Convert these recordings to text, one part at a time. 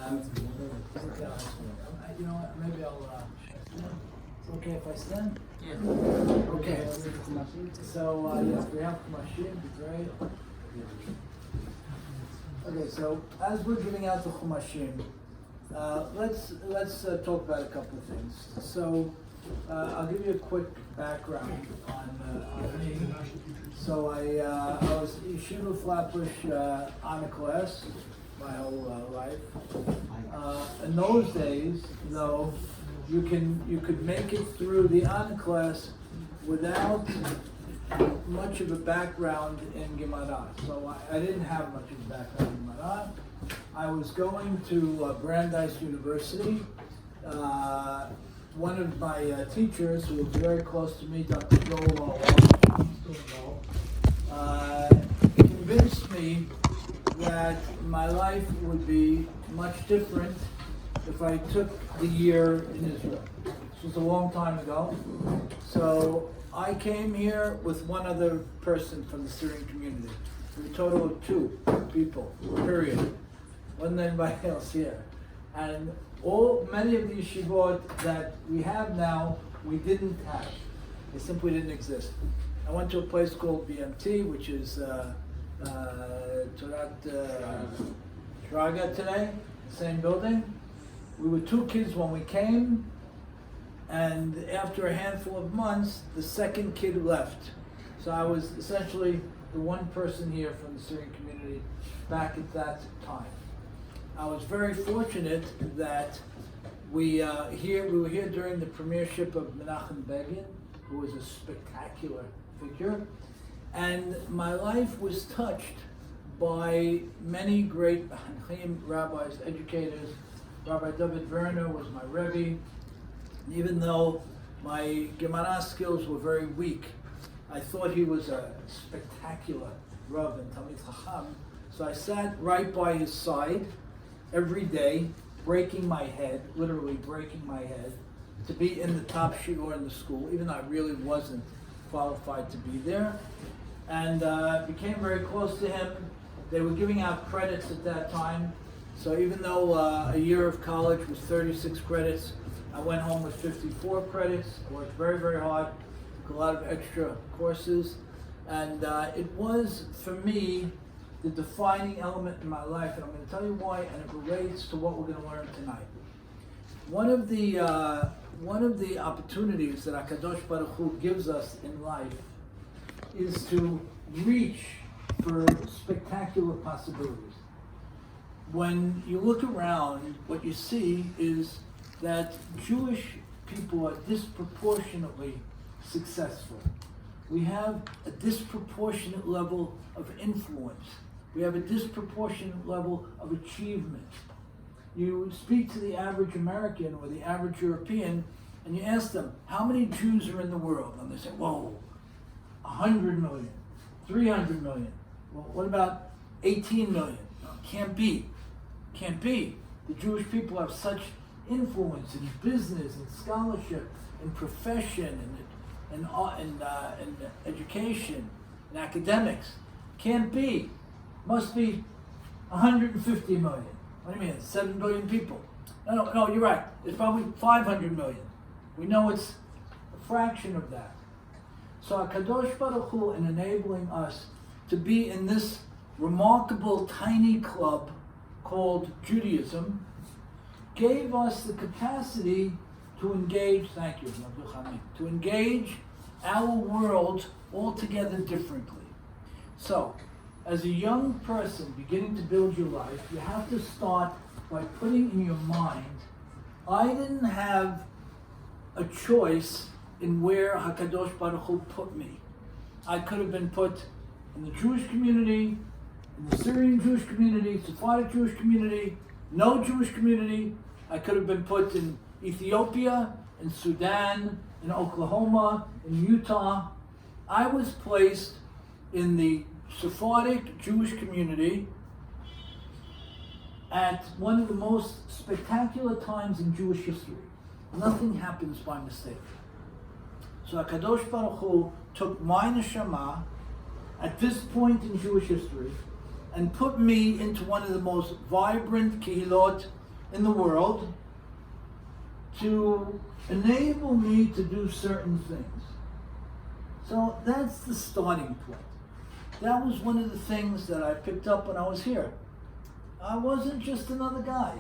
You know what, maybe I'll, it's okay if I stand? Yeah. Okay. So, yes, we have Chumashim, great. Okay, so as we're giving out the Chumashim, let's talk about a couple of things. So, I'll give you a quick background on me. So I was Yeshiva Flatbush honor class my whole life. In those days, though, you could make it through the honor class without much of a background in Gemara. So I didn't have much of a background in Gemara. I was going to Brandeis University. One of my teachers, who was very close to me, Dr. Joel, convinced me that my life would be much different if I took the year in Israel. This was a long time ago. So I came here with one other person from the Syrian community. We were a total of 2 people, period. Wasn't anybody else here. And many of the yeshivot that we have now, we didn't have. They simply didn't exist. I went to a place called BMT, which is Torat Shraga today, the same building. We were 2 kids when we came, and after a handful of months, the second kid left. So I was essentially the one person here from the Syrian community back at that time. I was very fortunate that we were here during the premiership of Menachem Begin, who was a spectacular figure, and my life was touched by many great rabbis, educators. Rabbi David Werner was my Rebbe. Even though my Gemara skills were very weak, I thought he was a spectacular Rav and Talmid Chacham. So I sat right by his side every day, breaking my head, literally breaking my head, to be in the top shiur in the school, even though I really wasn't qualified to be there. And became very close to him. They were giving out credits at that time. So even though a year of college was 36 credits, I went home with 54 credits. I worked very, very hard, took a lot of extra courses. And it was, for me, the defining element in my life, and I'm going to tell you why, and it relates to what we're going to learn tonight. One of the opportunities that HaKadosh Baruch Hu gives us in life is to reach for spectacular possibilities. When you look around, what you see is that Jewish people are disproportionately successful. We have a disproportionate level of influence. We have a disproportionate level of achievement. You speak to the average American or the average European, and you ask them, how many Jews are in the world? And they say, whoa, 100 million, 300 million. Well, what about 18 million? No, can't be. Can't be. The Jewish people have such influence in business, in scholarship, in profession, in education, in academics. Can't be. Must be 150 million. What do you mean? 7 billion people. No, you're right. It's probably 500 million. We know it's a fraction of that. So HaKadosh Baruch Hu, in enabling us to be in this remarkable tiny club called Judaism, gave us the capacity to engage, thank you, to engage our world altogether differently. So, as a young person beginning to build your life, you have to start by putting in your mind, I didn't have a choice in where HaKadosh Baruch Hu put me. I could have been put in the Jewish community, in the Syrian Jewish community, Sephardic Jewish community, no Jewish community. I could have been put in Ethiopia, in Sudan, in Oklahoma, in Utah. I was placed in the Sephardic Jewish community at one of the most spectacular times in Jewish history. Nothing happens by mistake. So HaKadosh Baruch Hu took my neshama at this point in Jewish history and put me into one of the most vibrant kehilot in the world to enable me to do certain things. So that's the starting point. That was one of the things that I picked up when I was here. I wasn't just another guy.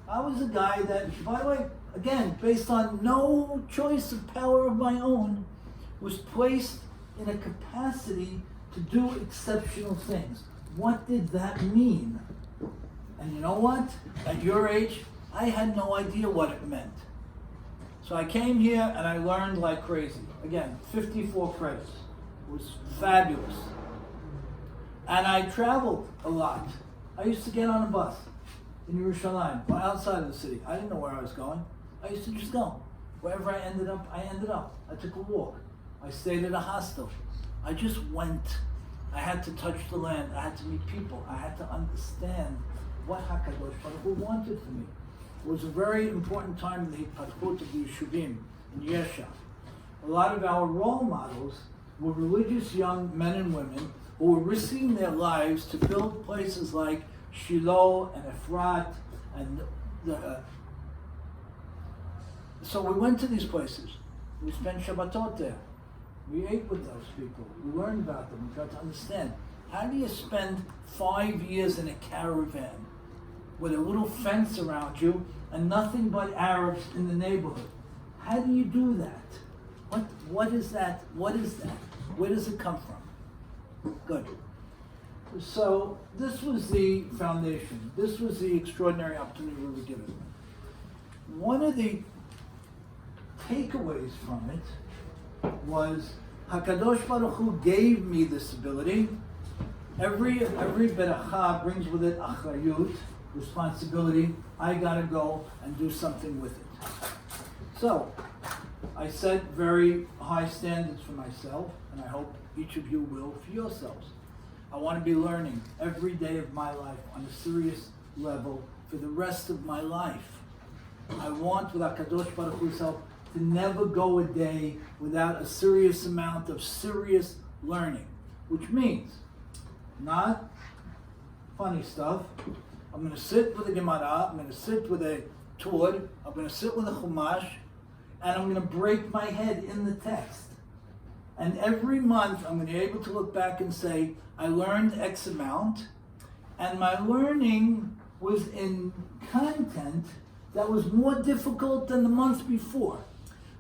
I was a guy that, by the way, again, based on no choice of power of my own, was placed in a capacity to do exceptional things. What did that mean? And you know what? At your age, I had no idea what it meant. So I came here and I learned like crazy. Again, 54 credits. It was fabulous. And I traveled a lot. I used to get on a bus in Yerushalayim, outside of the city. I didn't know where I was going. I used to just go. Wherever I ended up, I ended up. I took a walk. I stayed at a hostel. I just went. I had to touch the land. I had to meet people. I had to understand what HaKadosh Baruch Hu wanted for me. It was a very important time in the Hitpatkut of the Yeshuvim in Yesha. A lot of our role models were religious young men and women who were risking their lives to build places like Shiloh and Efrat and so we went to these places. We spent Shabbatot there. We ate with those people. We learned about them. We got to understand. How do you spend 5 years in a caravan with a little fence around you and nothing but Arabs in the neighborhood? How do you do that? What is that? What is that? Where does it come from? Good. So this was the foundation. This was the extraordinary opportunity we were given. One of the takeaways from it was HaKadosh Baruch Hu gave me this ability. Every beracha brings with it achrayut, responsibility. I gotta go and do something with it. So I set very high standards for myself, and I hope each of you will for yourselves. I want to be learning every day of my life on a serious level for the rest of my life. I want, with HaKadosh Baruch Hu's help, to never go a day without a serious amount of serious learning, which means not funny stuff. I'm going to sit with a Gemara, I'm going to sit with a Tur, I'm going to sit with a Chumash, and I'm going to break my head in the text. And every month I'm going to be able to look back and say, I learned X amount, and my learning was in content that was more difficult than the month before.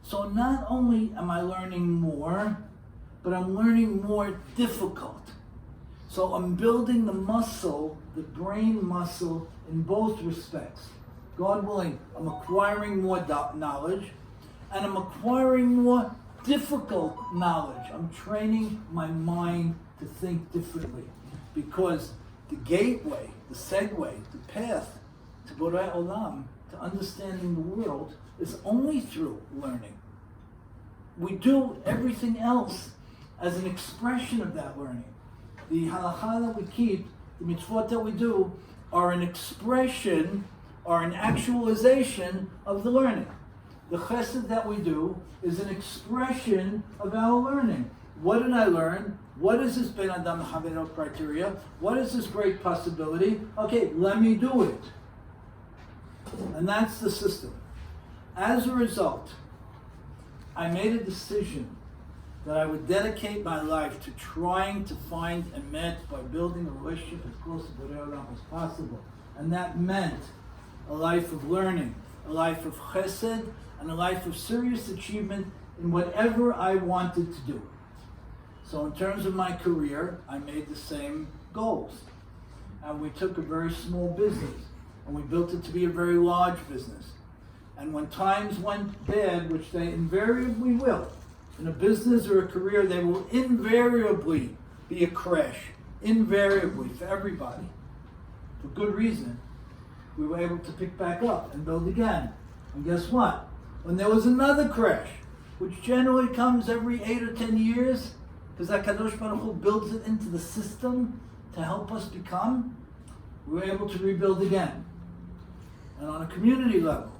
So not only am I learning more, but I'm learning more difficult. So I'm building the muscle, the brain muscle, in both respects. God willing, I'm acquiring more knowledge, and I'm acquiring more difficult knowledge. I'm training my mind to think differently, because the gateway, the segue, the path to Borei Olam, to understanding the world, is only through learning. We do everything else as an expression of that learning. The halakha that we keep, the mitzvot that we do, are an expression, are an actualization of the learning. The chesed that we do is an expression of our learning. What did I learn? What is this Ben Adam Havero criteria? What is this great possibility? Okay, let me do it. And that's the system. As a result, I made a decision that I would dedicate my life to trying to find emet by building a relationship as close to Borei Olam as possible. And that meant a life of learning, a life of chesed, and a life of serious achievement in whatever I wanted to do. So in terms of my career, I made the same goals. And we took a very small business, and we built it to be a very large business. And when times went bad, which they invariably will, in a business or a career, there will invariably be a crash. Invariably, for everybody. For good reason. We were able to pick back up and build again. And guess what? When there was another crash, which generally comes every 8 or 10 years, because HaKadosh Baruch Hu builds it into the system to help us become, we were able to rebuild again. And on a community level,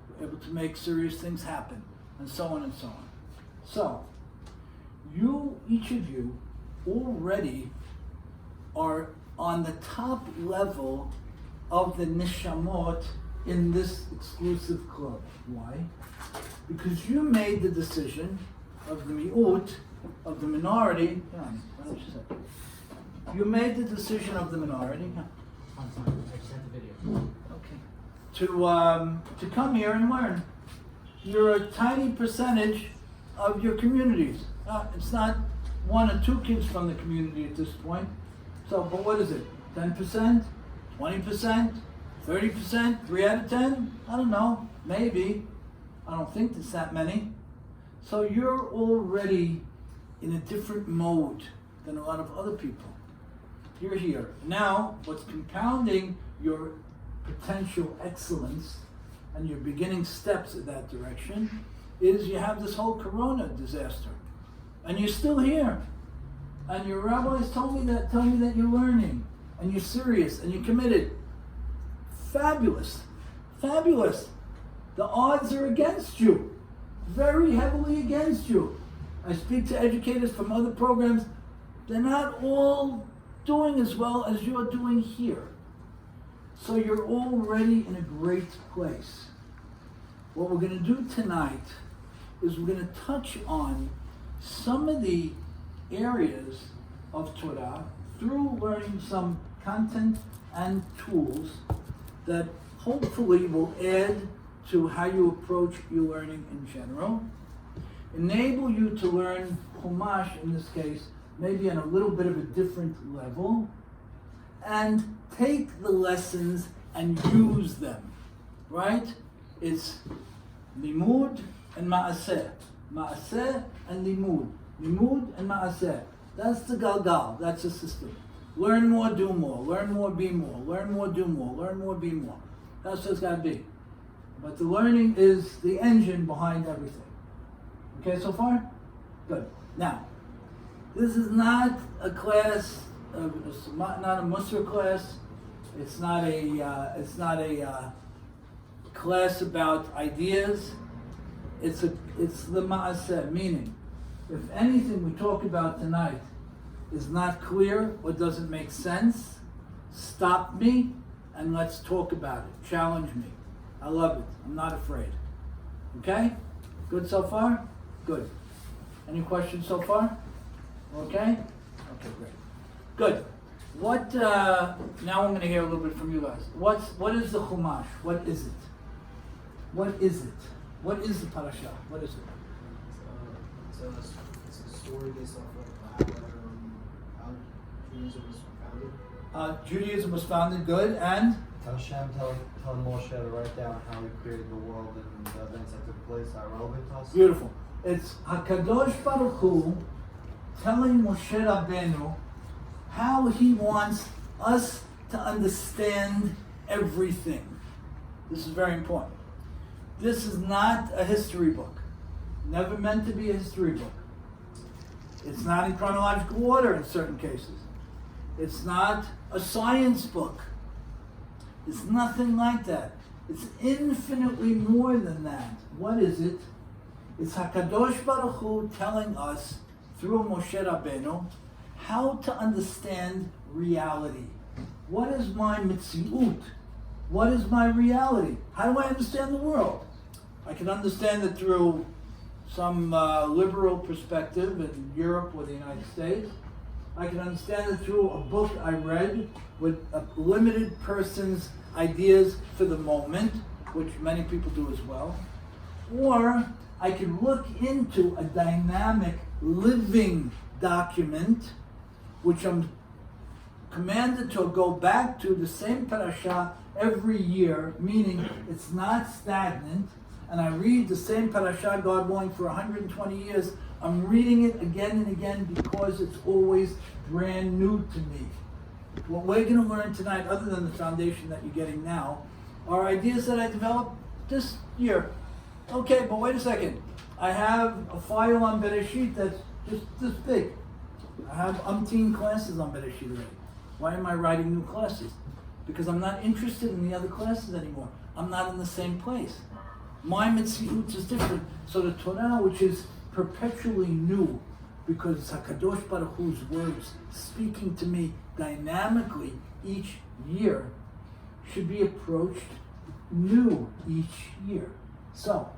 we were able to make serious things happen, and so on and so on. So, each of you, already are on the top level of the nishamot in this exclusive club. Why? Because you made the decision of the mi'ut, of the minority. You made the decision of the minority. Okay. To come here and learn. You're a tiny percentage of your communities. It's not 1 or 2 kids from the community at this point. So, but what is it? 10%? 20%? 30%? 3 out of 10? I don't know. Maybe. I don't think there's that many. So you're already in a different mode than a lot of other people. You're here. Now, what's compounding your potential excellence and your beginning steps in that direction is you have this whole corona disaster. And you're still here. And your rabbis tell me that you're learning. And you're serious and you're committed. Fabulous. Fabulous. The odds are against you. Very heavily against you. I speak to educators from other programs. They're not all doing as well as you're doing here. So you're already in a great place. What we're going to do tonight is we're going to touch on some of the areas of Torah through learning some content and tools that hopefully will add to how you approach your learning in general, enable you to learn Chumash, in this case, maybe on a little bit of a different level, and take the lessons and use them, right? It's limud and ma'aseh. Ma'aseh and limud. Limud and ma'aseh. That's the galgal, that's the system. Learn more, do more. Learn more, be more. Learn more, do more. Learn more, be more. That's what it's got to be. But the learning is the engine behind everything. Okay, so far? Good. Now, this is not a class, not a Musar class. It's not a class about ideas. It's the ma'aseh, meaning, if anything we talk about tonight is not clear or doesn't make sense, stop me and let's talk about it. Challenge me. I love it. I'm not afraid. Okay? Good so far? Good. Any questions so far? Okay? Okay, great. Good. What, now I'm going to hear a little bit from you guys. What is the Chumash? What is it? What is it? What is the parasha? What is it? It's a story based off of how Judaism was founded. Judaism was founded, good, and? Hashem telling Moshe to write down how he created the world and the events that took place are relevant to us. Beautiful. It's HaKadosh Baruch Hu telling Moshe Rabbeinu how he wants us to understand everything. This is very important. This is not a history book. Never meant to be a history book. It's not in chronological order in certain cases. It's not a science book. It's nothing like that. It's infinitely more than that. What is it? It's HaKadosh Baruch Hu telling us through Moshe Rabbeinu how to understand reality. What is my mitziut? What is my reality? How do I understand the world? I can understand it through some liberal perspective in Europe or the United States. I can understand it through a book I read with a limited person's ideas for the moment, which many people do as well. Or I can look into a dynamic, living document, which I'm commanded to go back to the same parasha every year, meaning it's not stagnant, and I read the same parasha, God willing, for 120 years. I'm reading it again and again because it's always brand new to me. What we're going to learn tonight, other than the foundation that you're getting now, are ideas that I developed this year. Okay, but wait a second. I have a file on Bereshit that's just this big. I have umpteen classes on Bereshit already. Why am I writing new classes? Because I'm not interested in the other classes anymore. I'm not in the same place. My mitziut is different. So the Torah, which is perpetually new, because it's HaKadosh Baruch Hu's words speaking to me dynamically each year, should be approached new each year. So,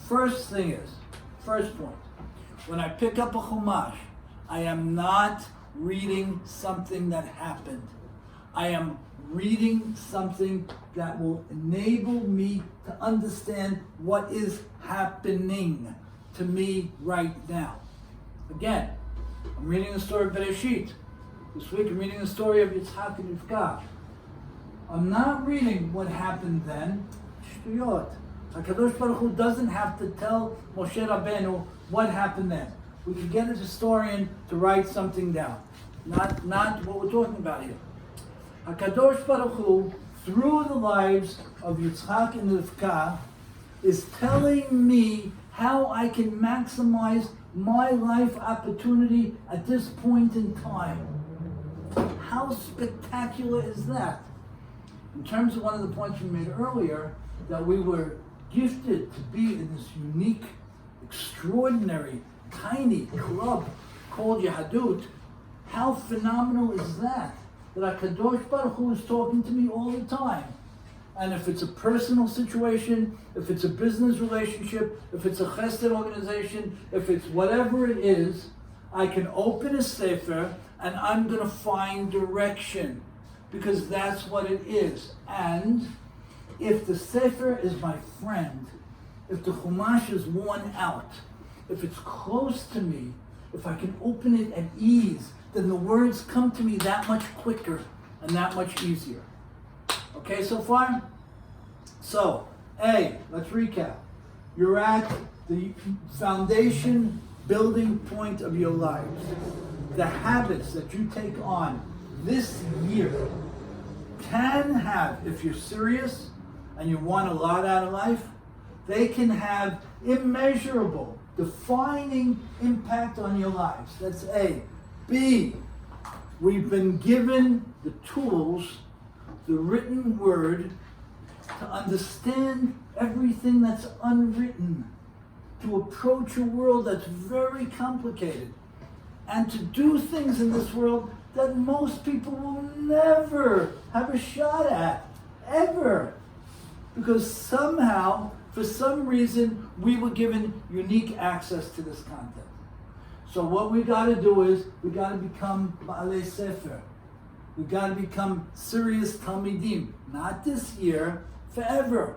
first point, when I pick up a chumash, I am not reading something that happened. I am reading something that will enable me to understand what is happening to me right now. Again, I'm reading the story of Bereshit. This week I'm reading the story of Yitzhak and Rivka. I'm not reading what happened then. Shtuyot. HaKadosh Baruch Hu doesn't have to tell Moshe Rabbeinu what happened then. We can get a historian to write something down. Not what we're talking about here. HaKadosh Baruch Hu, through the lives of Yitzhak and Rivka, is telling me how I can maximize my life opportunity at this point in time. How spectacular is that? In terms of one of the points we made earlier, that we were gifted to be in this unique, extraordinary, tiny club called Yahadut, how phenomenal is that? That HaKadosh Baruch Hu is talking to me all the time. And if it's a personal situation, if it's a business relationship, if it's a chesed organization, if it's whatever it is, I can open a sefer and I'm going to find direction. Because that's what it is. And if the sefer is my friend, if the chumash is worn out, if it's close to me, if I can open it at ease, then the words come to me that much quicker and that much easier. Okay, so far? So, A, let's recap. You're at the foundation building point of your lives. The habits that you take on this year can have, if you're serious and you want a lot out of life, they can have immeasurable, defining impact on your lives. That's A. B, we've been given the tools, the written word, to understand everything that's unwritten, to approach a world that's very complicated, and to do things in this world that most people will never have a shot at, ever. Because somehow, for some reason, we were given unique access to this content. So what we got to do is, we got to become Ba'alei Sefer. We got to become serious Talmidim. Not this year, forever.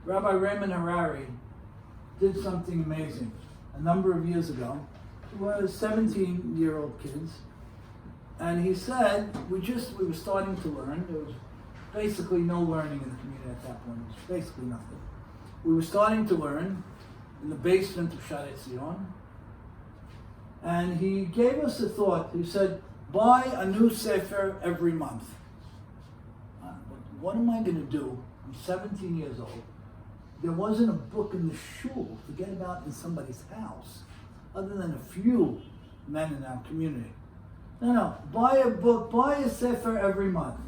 Rabbi Raymond Harari did something amazing a number of years ago. We were 17-year-old kids. And he said, we were starting to learn. There was basically no learning in the community at that point. It was basically nothing. We were starting to learn in the basement of Sharei Zion. And he gave us a thought. He said, buy a new sefer every month. What am I going to do? I'm 17 years old. There wasn't a book in the shul, forget about in somebody's house, other than a few men in our community. No, buy a book, buy a sefer every month.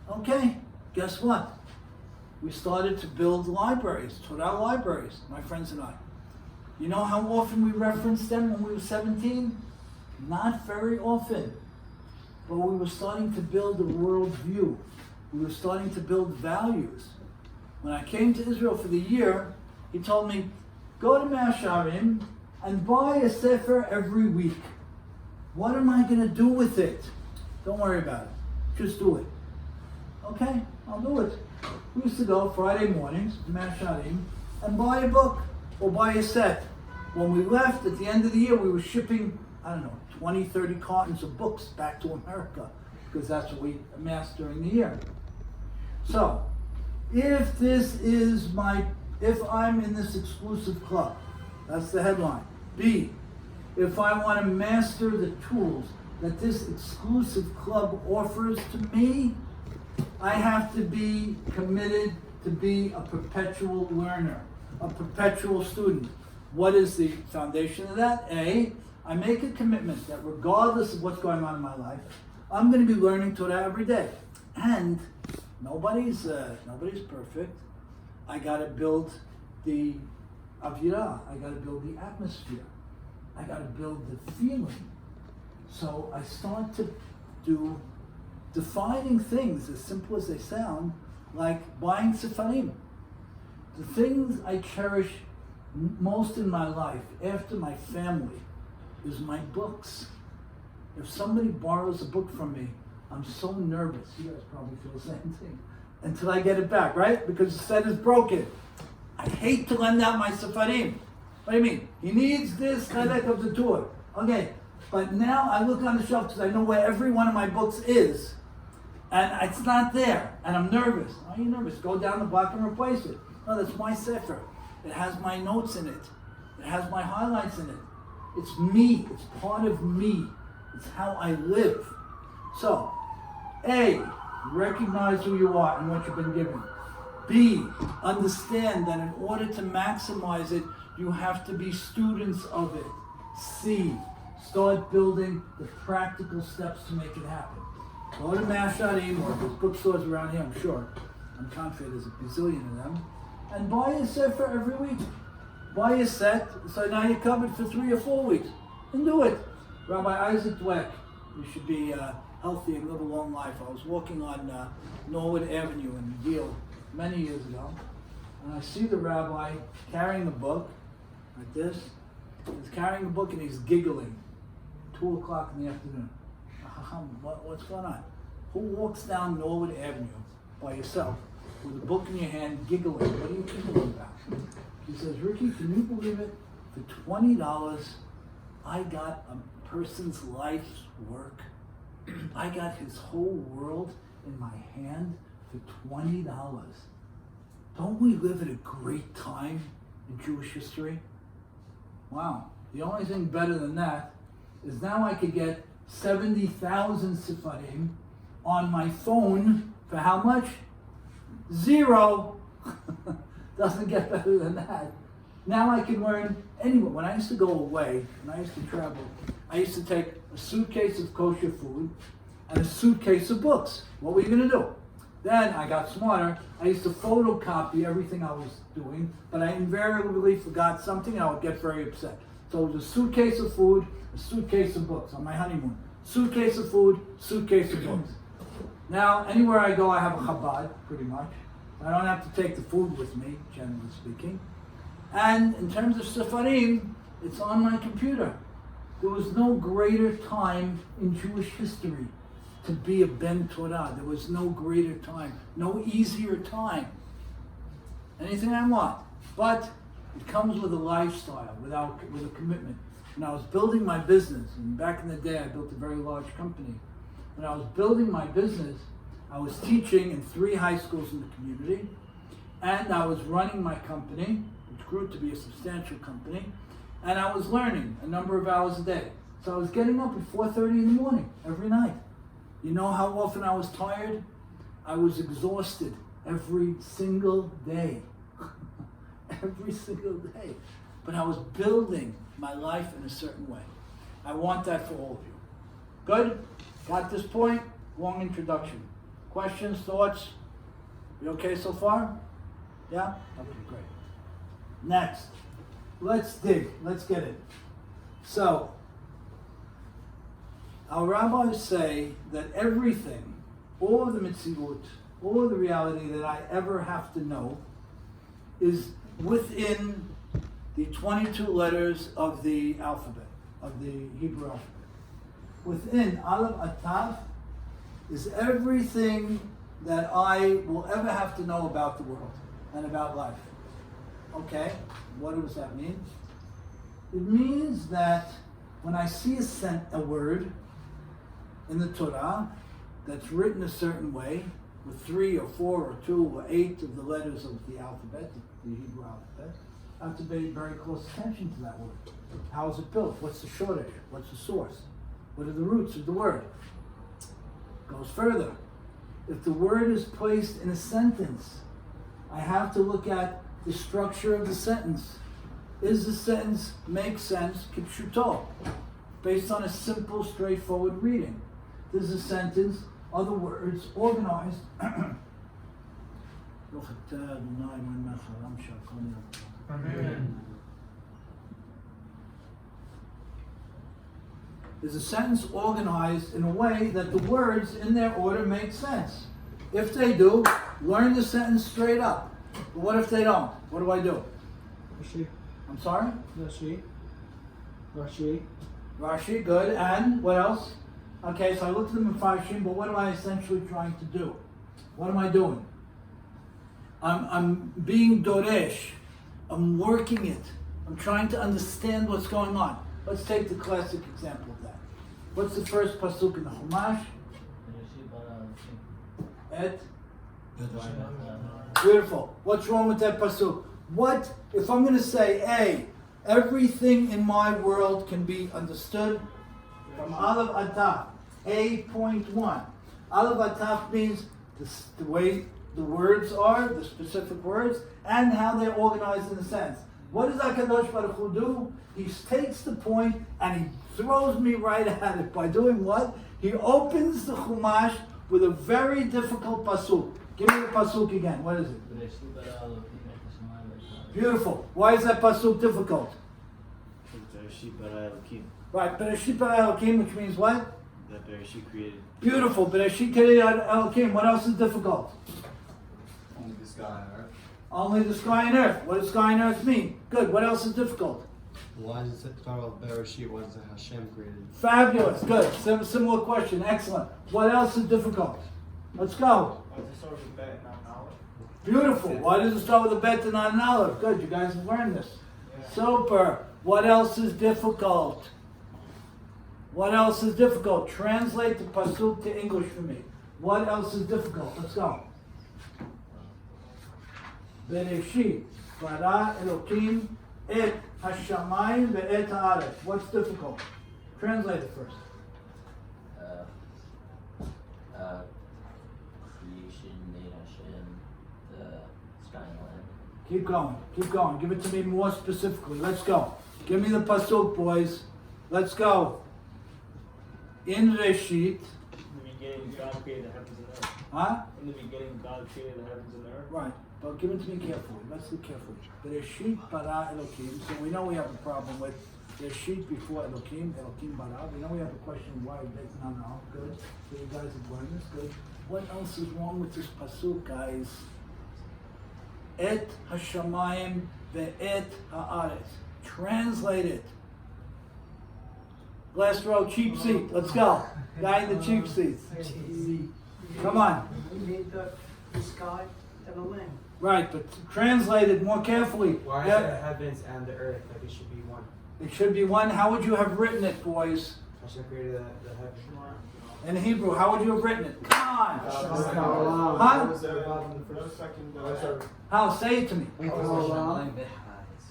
Okay, guess what? We started to build libraries, Torah libraries, my friends and I. You know how often we referenced them when we were 17? Not very often. But we were starting to build a worldview. We were starting to build values. When I came to Israel for the year, he told me, go to Mea Shearim and buy a sefer every week. What am I going to do with it? Don't worry about it. Just do it. Okay, I'll do it. We used to go Friday mornings to Mea Shearim and buy a book or buy a set. When we left at the end of the year, we were shipping, 20, 30 cartons of books back to America because that's what we amassed during the year. So, if I'm in this exclusive club, that's the headline. B, if I want to master the tools that this exclusive club offers to me, I have to be committed to be a perpetual learner, a perpetual student. What is the foundation of that? A, I make a commitment that regardless of what's going on in my life, I'm going to be learning Torah every day. And nobody's perfect. I got to build the avirah. I got to build the atmosphere. I got to build the feeling. So I start to do defining things, as simple as they sound, like buying sefarim. The things I cherish most in my life, after my family, is my books. If somebody borrows a book from me, I'm so nervous. You guys probably feel the same thing. Until I get it back, right? Because the set is broken. I hate to lend out my sefarim. What do you mean? He needs this chelek of the Torah. Okay, but now I look on the shelf because I know where every one of my books is, and it's not there, and I'm nervous. Why are you nervous? Go down the block and replace it. No, that's my sefer. It has my notes in it. It has my highlights in it. It's me. It's part of me. It's how I live. So, A, recognize who you are and what you've been given. B, understand that in order to maximize it, you have to be students of it. C, start building the practical steps to make it happen. Go to Moreshet or there's bookstores around here, I'm sure. I'm confident there's a bazillion of them. And buy a sefer every week. Buy a set, so now you're covered for 3 or 4 weeks. And do it. Rabbi Isaac Dweck, you should be healthy and live a long life. I was walking on Norwood Avenue in Deal many years ago, and I see the rabbi carrying a book like this. He's carrying a book and he's giggling. 2 o'clock in the afternoon. What's going on? Who walks down Norwood Avenue by yourself with a book in your hand, giggling? What are you giggling about? He says, Ricky, can you believe it? For $20, I got a person's life's work. I got his whole world in my hand for $20. Don't we live at a great time in Jewish history? Wow. The only thing better than that is now I could get 70,000 sefarim on my phone for how much? 0. Doesn't get better than that. Now I can learn anywhere. When I used to go away, when I used to travel, I used to take a suitcase of kosher food and a suitcase of books. What were you going to do? Then I got smarter. I used to photocopy everything I was doing, but I invariably forgot something and I would get very upset. So it was a suitcase of food, a suitcase of books on my honeymoon. Suitcase of food, suitcase of books. Now, anywhere I go, I have a Chabad, pretty much. I don't have to take the food with me, generally speaking. And in terms of sefarim, it's on my computer. There was no greater time in Jewish history to be a Ben Torah. There was no greater time, no easier time. Anything I want. But it comes with a lifestyle, with a commitment. When I was building my business, and back in the day I built a very large company. When I was building my business, I was teaching in 3 high schools in the community, and I was running my company, which grew to be a substantial company, and I was learning a number of hours a day. So I was getting up at 4:30 in the morning every night. You know how often I was tired? I was exhausted every single day. Every single day. But I was building my life in a certain way. I want that for all of you. Good? Got this point? Long introduction. Questions, thoughts? You okay so far? Yeah? Okay, great. Next. Let's dig. Let's get it. So, our rabbis say that everything, all of the mitzvot, all of the reality that I ever have to know is within the 22 letters of the alphabet, of the Hebrew alphabet. Within Aleph Atav is everything that I will ever have to know about the world and about life. Okay, what does that mean? It means that when I see a word in the Torah that's written a certain way, with 3 or 4 or 2 or 8 of the letters of the alphabet, the Hebrew alphabet, I have to pay very close attention to that word. How is it built? What's the shortage? What's the source? What are the roots of the word? Goes further. If the word is placed in a sentence, I have to look at the structure of the sentence. Is the sentence make sense, kipshuto, based on a simple, straightforward reading? Does the sentence, are the words organized? Amen. Is a sentence organized in a way that the words in their order make sense? If they do, learn the sentence straight up. But what if they don't? What do I do? Rashi. I'm sorry? Rashi. Rashi, good. And what else? Okay, so I looked at the Mefarshim, but what am I essentially trying to do? What am I doing? I'm being Doresh. I'm working it. I'm trying to understand what's going on. Let's take the classic example of that. What's the first pasuk in the Chumash? Et? Beautiful. What's wrong with that pasuk? What, if I'm going to say, A, everything in my world can be understood from Aleph Ataf, A.1. Aleph Ataf means the way the words are, the specific words, and how they're organized in a sense. What does HaKadosh Baruch Hu do? He takes the point and he throws me right at it. By doing what? He opens the Chumash with a very difficult pasuk. Give me the pasuk again. What is it? Beautiful. Why is that pasuk difficult? Right, Bereshit bara Elokim, which means what? That Bereshit created. Beautiful. Bereshit bara Elokim. What else is difficult? Only the sky and earth. Only the sky and earth. What does sky and earth mean? Good. What else is difficult? Why does it talk about Bereshit? Why does it Hashem created? Fabulous. Good. Similar question. Excellent. What else is difficult? Let's go. Beautiful. Why does it start with a bet and not an aleph? Good. You guys have learned this. Yeah. Super. What else is difficult? What else is difficult? Translate the pasuk to English for me. What else is difficult? Let's go. Bereshit bara Elokim et hashamayim ve'et haaretz. What's difficult? Translate it first. Creation made Hashem, the sky and land. Keep going. Keep going. Give it to me more specifically. Let's go. Give me the pasuk, boys. Let's go. In Reshit. In the beginning, God created the heavens and earth. Huh? In the beginning, God created the heavens and earth. Right. But give it to me carefully. Let's look carefully. Bereshit bara Elokim. So we know we have a problem with Bereshit before Elokim. Elokim bara. We know we have a question why it's not now. Good. So you guys have learned this. Good. What else is wrong with this pasuk, guys? Et hashamayim ve'et haaretz. Translate it. Last row, cheap seat. Let's go. Guy in the cheap seats. Come on. We made the sky and the land. Right, but translate it more carefully. Why is Yeah, the heavens and the earth like it should be one? it should be one. How would you have written it, boys? Hashem created the heavens. In Hebrew, how would you have written it? Come on. How? Say it to me.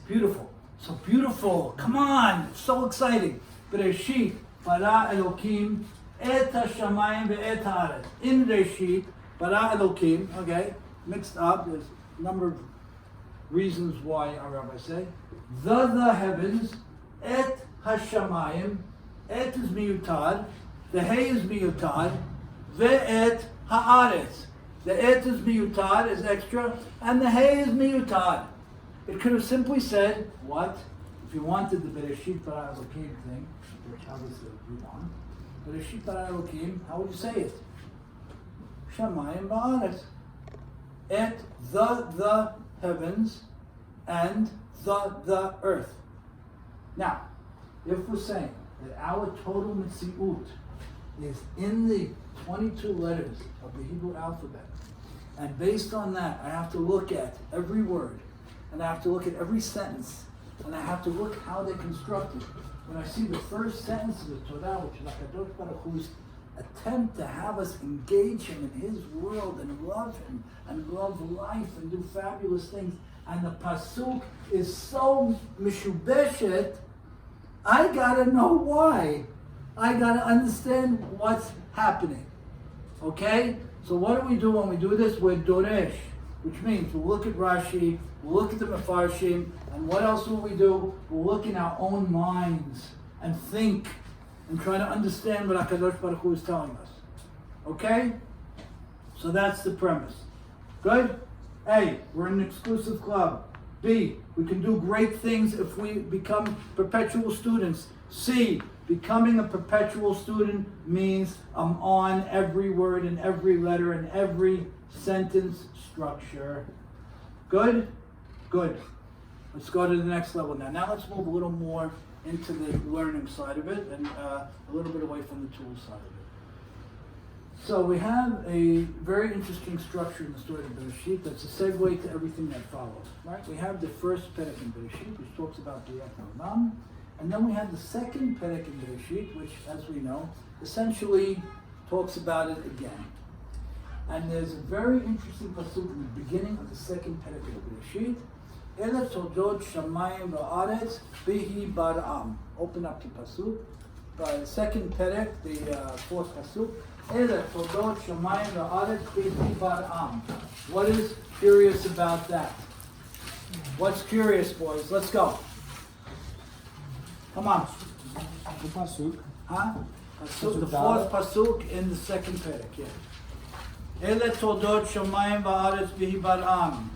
Beautiful. So beautiful. Come on. It's so exciting. Bereshit bara Elokim et hashamayim ve'et haaretz. In Reshit bara Elokim. Okay, mixed up. There's a number of reasons why our rabbis say the heavens et hashamayim. Et is miyutad. The hay is miyutad. Ve'et haaretz. The et is miyutad, is extra, and the hay is miyutad. It could have simply said, what? If you wanted the Bereshit bara Elokim thing, which obviously you want, Bereshit bara Elokim, how would you say it? Shamayim ba'aretz. Et the heavens and the earth. Now, if we're saying that our total Mitziut is in the 22 letters of the Hebrew alphabet, and based on that, I have to look at every word, and I have to look at every sentence, and I have to look how they're constructed. When I see the first sentence of the Torah, which is HaKadosh Baruch Hu's attempt to have us engage him in his world and love him and love life and do fabulous things, and the pasuk is so mishubeshet, I gotta know why. I gotta understand what's happening. Okay? So what do we do when we do this? We're Doresh, which means we'll look at Rashi, we'll look at the Mefarshim, and what else will we do? We'll look in our own minds and think and try to understand what HaKadosh Baruch Hu is telling us. Okay? So that's the premise. Good? A, we're an exclusive club. B, we can do great things if we become perpetual students. C, becoming a perpetual student means I'm on every word and every letter and every sentence structure. Good? Good. Let's go to the next level now. Now let's move a little more into the learning side of it and a little bit away from the tool side of it. So we have a very interesting structure in the story of Bereshit that's a segue to everything that follows. Right? We have the first Perek in Bereshit, which talks about the Olam, and then we have the second Perek in Bereshit, which, as we know, essentially talks about it again. And there's a very interesting pasuk in the beginning of the second Perek of Bereshit. Ele toldot shamayim va'aretz bihi bar'am. Open up the pasuk. By the second Perek, the fourth pasuk. Ele toldot shamayim va'aretz bihi bar'am. What is curious about that? What's curious, boys? Let's go. Come on. The pasuk. Huh? Pasuk, the fourth pasuk in the second Perek, yeah. Ele toldot shamayim va'aretz bihi bar'am.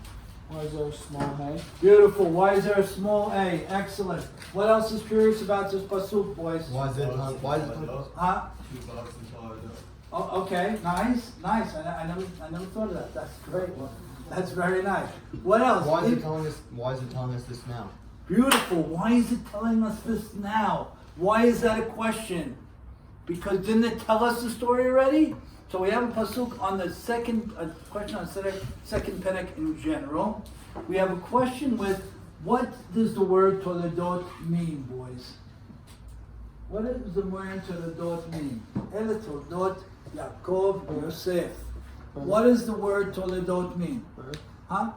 Why is there a small hay? Beautiful. Why is there a small A? Excellent. What else is curious about this pasuk, boys? Why is it? Huh? Oh, okay. Nice. I never thought of that. That's great. Well, that's very nice. What else? Why is it telling us? Why is it telling us this now? Beautiful. Why is it telling us this now? Why is that a question? Because didn't it tell us the story already? So we have a pasuk on the second question on second Perek in general. We have a question with what does the word toledot mean, boys? What does the word toledot mean? Ele toledot Yaakov Yosef. What does the word toledot mean? Huh?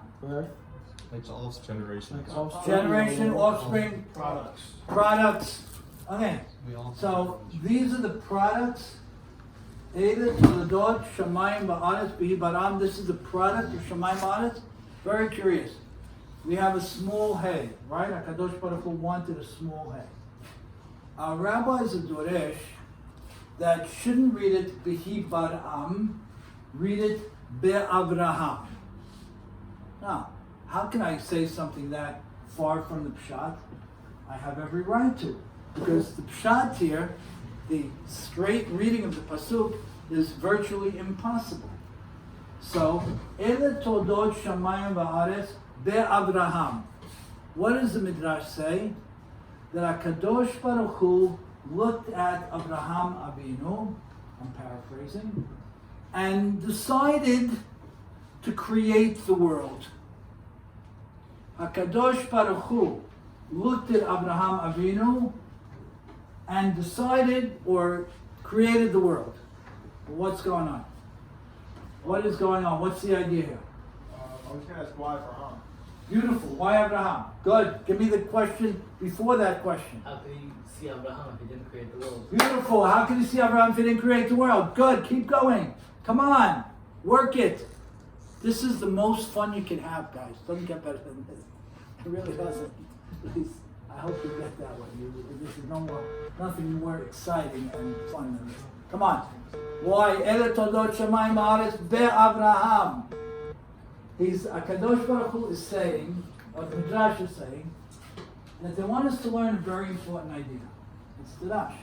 It's all generations. Generation, offspring, products. Okay. We all. So these are the products. Eile toledot shamayim va'aretz bihi bar'am. This is the product of shamayim va'aretz. Very curious. We have a small hay, right? HaKadosh Baruch Hu wanted a small hay. Our rabbis are doresh that shouldn't read it bihi bar'am, read it be'avraham. Now, how can I say something that far from the pshat? I have every right to, because the pshat here, the straight reading of the pasuk, is virtually impossible. So, Ele toldot shamayim va'aretz be'avraham. What does the Midrash say? That HaKadosh Baruch Hu looked at Abraham Avinu, I'm paraphrasing, and decided to create the world. HaKadosh Baruch Hu looked at Abraham Avinu and decided or created the world. What's going on? What is going on? What's the idea here? I was going to ask why Abraham. Beautiful. Why Abraham? Good. Give me the question before that question. How could you see Abraham if he didn't create the world? Beautiful. How can you see Abraham if he didn't create the world? Good. Keep going. Come on. Work it. This is the most fun you can have, guys. Doesn't get better than this. It really doesn't. Please. I hope you get that one. This is nothing more exciting and fun than this. Come on. Why? Ele todot shamayim haaretz be'Avraham. HaKadosh Baruch Hu is saying, or the Midrash is saying, that they want us to learn a very important idea. It's the Dash.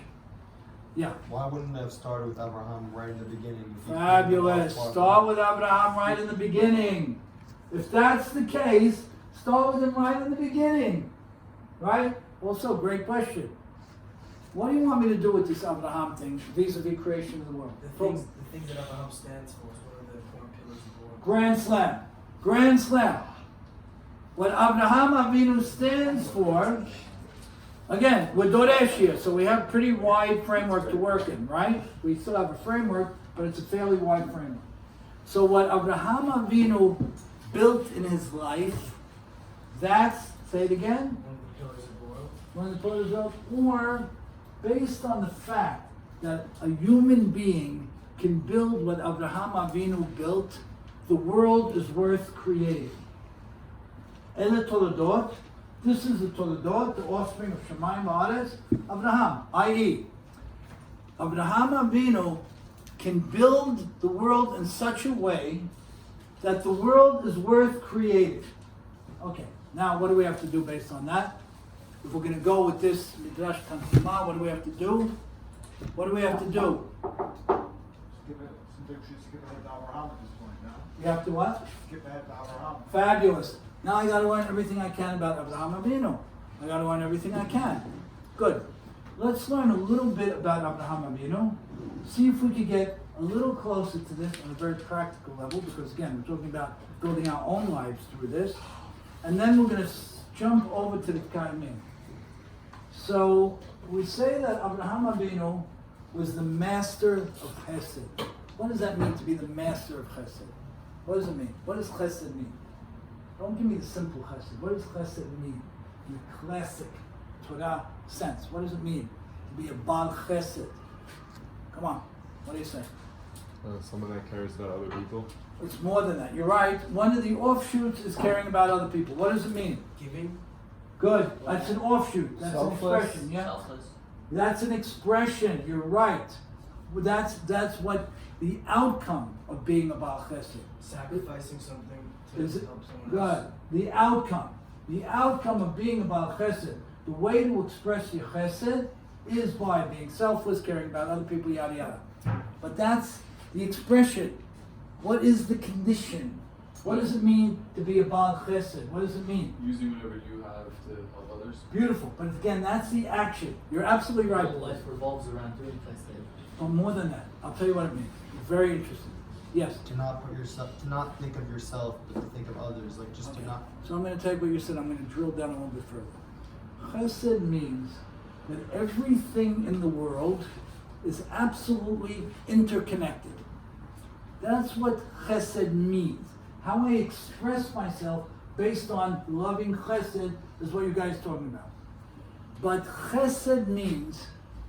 Yeah. Why wouldn't it have started with Abraham right in the beginning? Fabulous. Start with Abraham right in the beginning. If that's the case, start with him right in the beginning. Right? Also, great question. What do you want me to do with this Abraham thing vis-a-vis creation of the world? The things that Abraham stands for is one of the important pillars of the world. Grand Slam. Grand Slam. What Abraham Avinu stands for, again, we're Doresh here, so we have a pretty wide framework to work in, right? We still have a framework, but it's a fairly wide framework. So what Abraham Avinu built in his life, that's, say it again? One of the pillars of the world. Or based on the fact that a human being can build what Abraham Avinu built, the world is worth creating. Ele Toledot, this is the Toledot, the offspring of Shamayim Va'aretz, Abraham, i.e., Abraham Avinu can build the world in such a way that the world is worth creating. Okay, now what do we have to do based on that? If we're going to go with this Midrash Tanchuma, what do we have to do? What do we have to do? Just give it to Abraham at this point now. You have to what? Get back to Abraham. Fabulous. Now I got to learn everything I can about Abraham Avinu. I got to learn everything I can. Good. Let's learn a little bit about Abraham Avinu. See if we could get a little closer to this on a very practical level, because again, we're talking about building our own lives through this. And then we're going to jump over to the Kaimim. So we say that Abraham Avinu was the master of Chesed. What does that mean to be the master of Chesed? What does it mean? What does Chesed mean? Don't give me the simple Chesed. What does Chesed mean in the classic Torah sense? What does it mean to be a Baal Chesed? Come on, what do you say? Someone that cares about other people. It's more than that. You're right. One of the offshoots is caring about other people. What does it mean? Giving. Good. That's an offshoot. That's Selfless. an expression. Yeah. Selfless. That's an expression. You're right. Well, that's what the outcome of being a Baal Chesed. Sacrificing something to Is it help someone good? else. The outcome of being a Baal Chesed. The way to express your Chesed is by being selfless, caring about other people, yada yada. But that's the expression. What is the condition? What does it mean to be a Baal Chesed? What does it mean? Using whatever you have to help others. Beautiful. But again, that's the action. You're absolutely right. Your life revolves around doing chesed. But more than that, I'll tell you what it means. Very interesting. Yes. To not think of yourself, but to think of others. Like just to not. So I'm going to take what you said. I'm going to drill down a little bit further. Chesed means that everything in the world is absolutely interconnected. That's what chesed means. How I express myself based on loving chesed is what you guys are talking about. But chesed means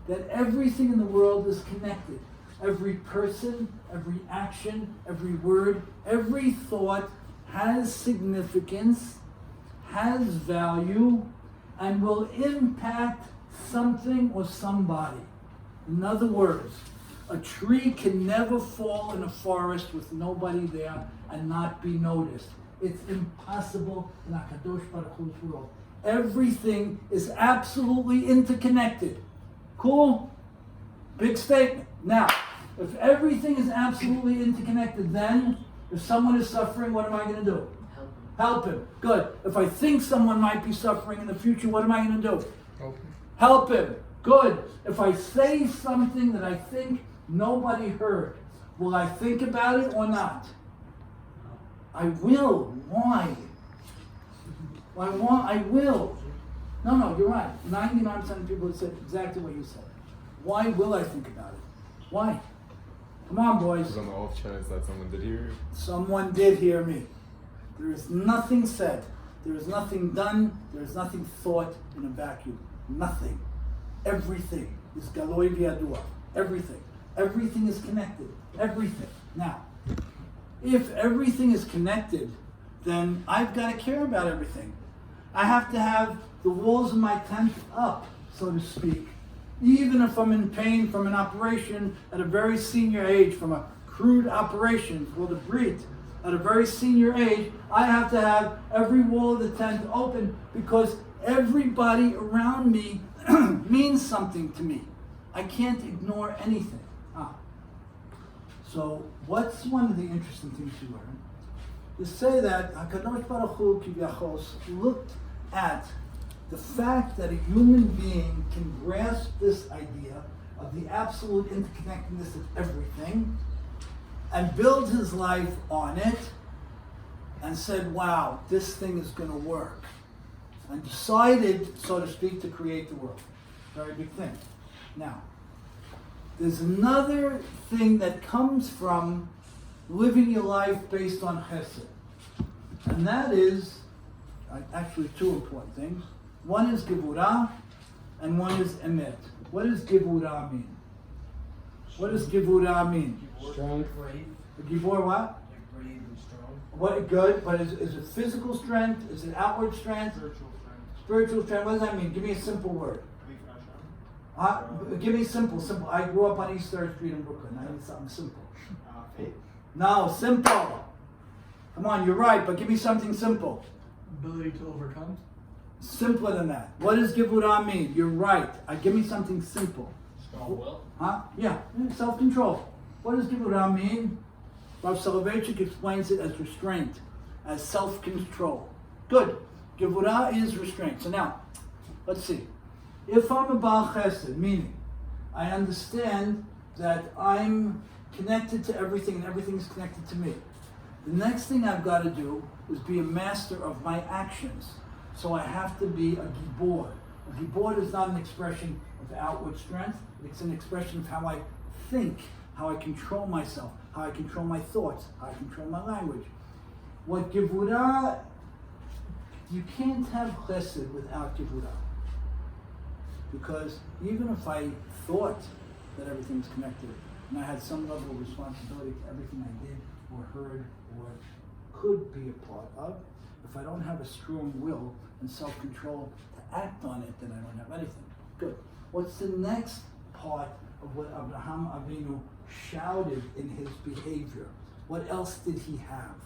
that everything in the world is connected. Every person, every action, every word, every thought has significance, has value, and will impact something or somebody. In other words, a tree can never fall in a forest with nobody there and not be noticed. It's impossible in HaKadosh Baruch Hu's world. Everything is absolutely interconnected. Cool? Big statement. Now, if everything is absolutely interconnected, then if someone is suffering, what am I going to do? Help him. Good. If I think someone might be suffering in the future, what am I going to do? Help him. Good. If I say something that I think nobody heard, will I think about it or not? I will. Why? I will. No, you're right. 99% of people have said exactly what you said. Why will I think about it? Why? Come on, boys. Because on the off chance that someone did hear you. Someone did hear me. There is nothing said. There is nothing done. There is nothing thought in a vacuum. Nothing. Everything is galoi v'yadua. Everything. Everything is connected. Everything. Now, if everything is connected, then I've got to care about everything. I have to have the walls of my tent up, so to speak. Even if I'm in pain from an operation at a very senior age, from a crude operation called a brit, at a very senior age, I have to have every wall of the tent open because everybody around me means something to me. I can't ignore anything. So what's one of the interesting things you learn? To say that HaKadosh Baruch Hu Kivyachos looked at the fact that a human being can grasp this idea of the absolute interconnectedness of everything and build his life on it and said, wow, this thing is going to work. And decided, so to speak, to create the world. Very big thing. Now, there's another thing that comes from living your life based on chesed. And that is, actually two important things. One is gevurah, and one is emet. What does gevurah mean? What does gevurah mean? Strong. Brave. Gevur what? Like brave and strong. What good? But is it physical strength? Is it outward strength? Spiritual strength. Spiritual strength. What does that mean? Give me a simple word. Faith. Give me simple. I grew up on East 3rd Street in Brooklyn. I need something simple. Faith. No, simple. Come on, you're right, but give me something simple. Ability to overcome. Simpler than that. What does gevurah mean? You're right. Give me something simple. Strong will. Huh? Yeah, self-control. What does gevurah mean? Rav Soloveitchik explains it as restraint, as self-control. Good. Gevurah is restraint. So now, let's see. If I'm a Baal Chesed, meaning I understand that I'm connected to everything and everything is connected to me, the next thing I've got to do is be a master of my actions. So I have to be a gibor. A gibor is not an expression of outward strength. It's an expression of how I think, how I control myself, how I control my thoughts, how I control my language. What gevurah, you can't have chesed without gevurah. Because even if I thought that everything was connected, and I had some level of responsibility to everything I did or heard or could be a part of, if I don't have a strong will and self-control to act on it, then I don't have anything. Good. What's the next part of what Abraham Avinu shouted in his behavior? What else did he have?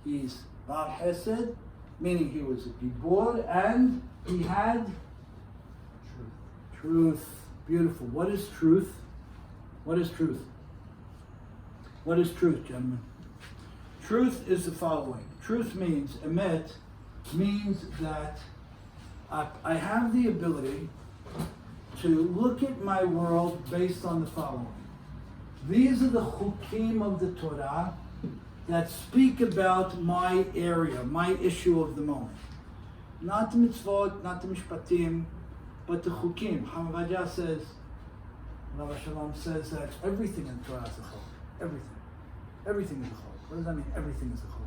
He's Baal Chesed, meaning he was a gibor, and he had truth. Beautiful. What is truth? What is truth? What is truth, gentlemen? Truth is the following. Truth means, emet, means that I have the ability to look at my world based on the following. These are the chukim of the Torah that speak about my area, my issue of the moment. Not the mitzvot, not the mishpatim, but the chukim. Hamavaja says, Rabbi Shalom says that everything in the Torah is a chok. Everything. Everything is a chok. What does that mean? Everything is a chok.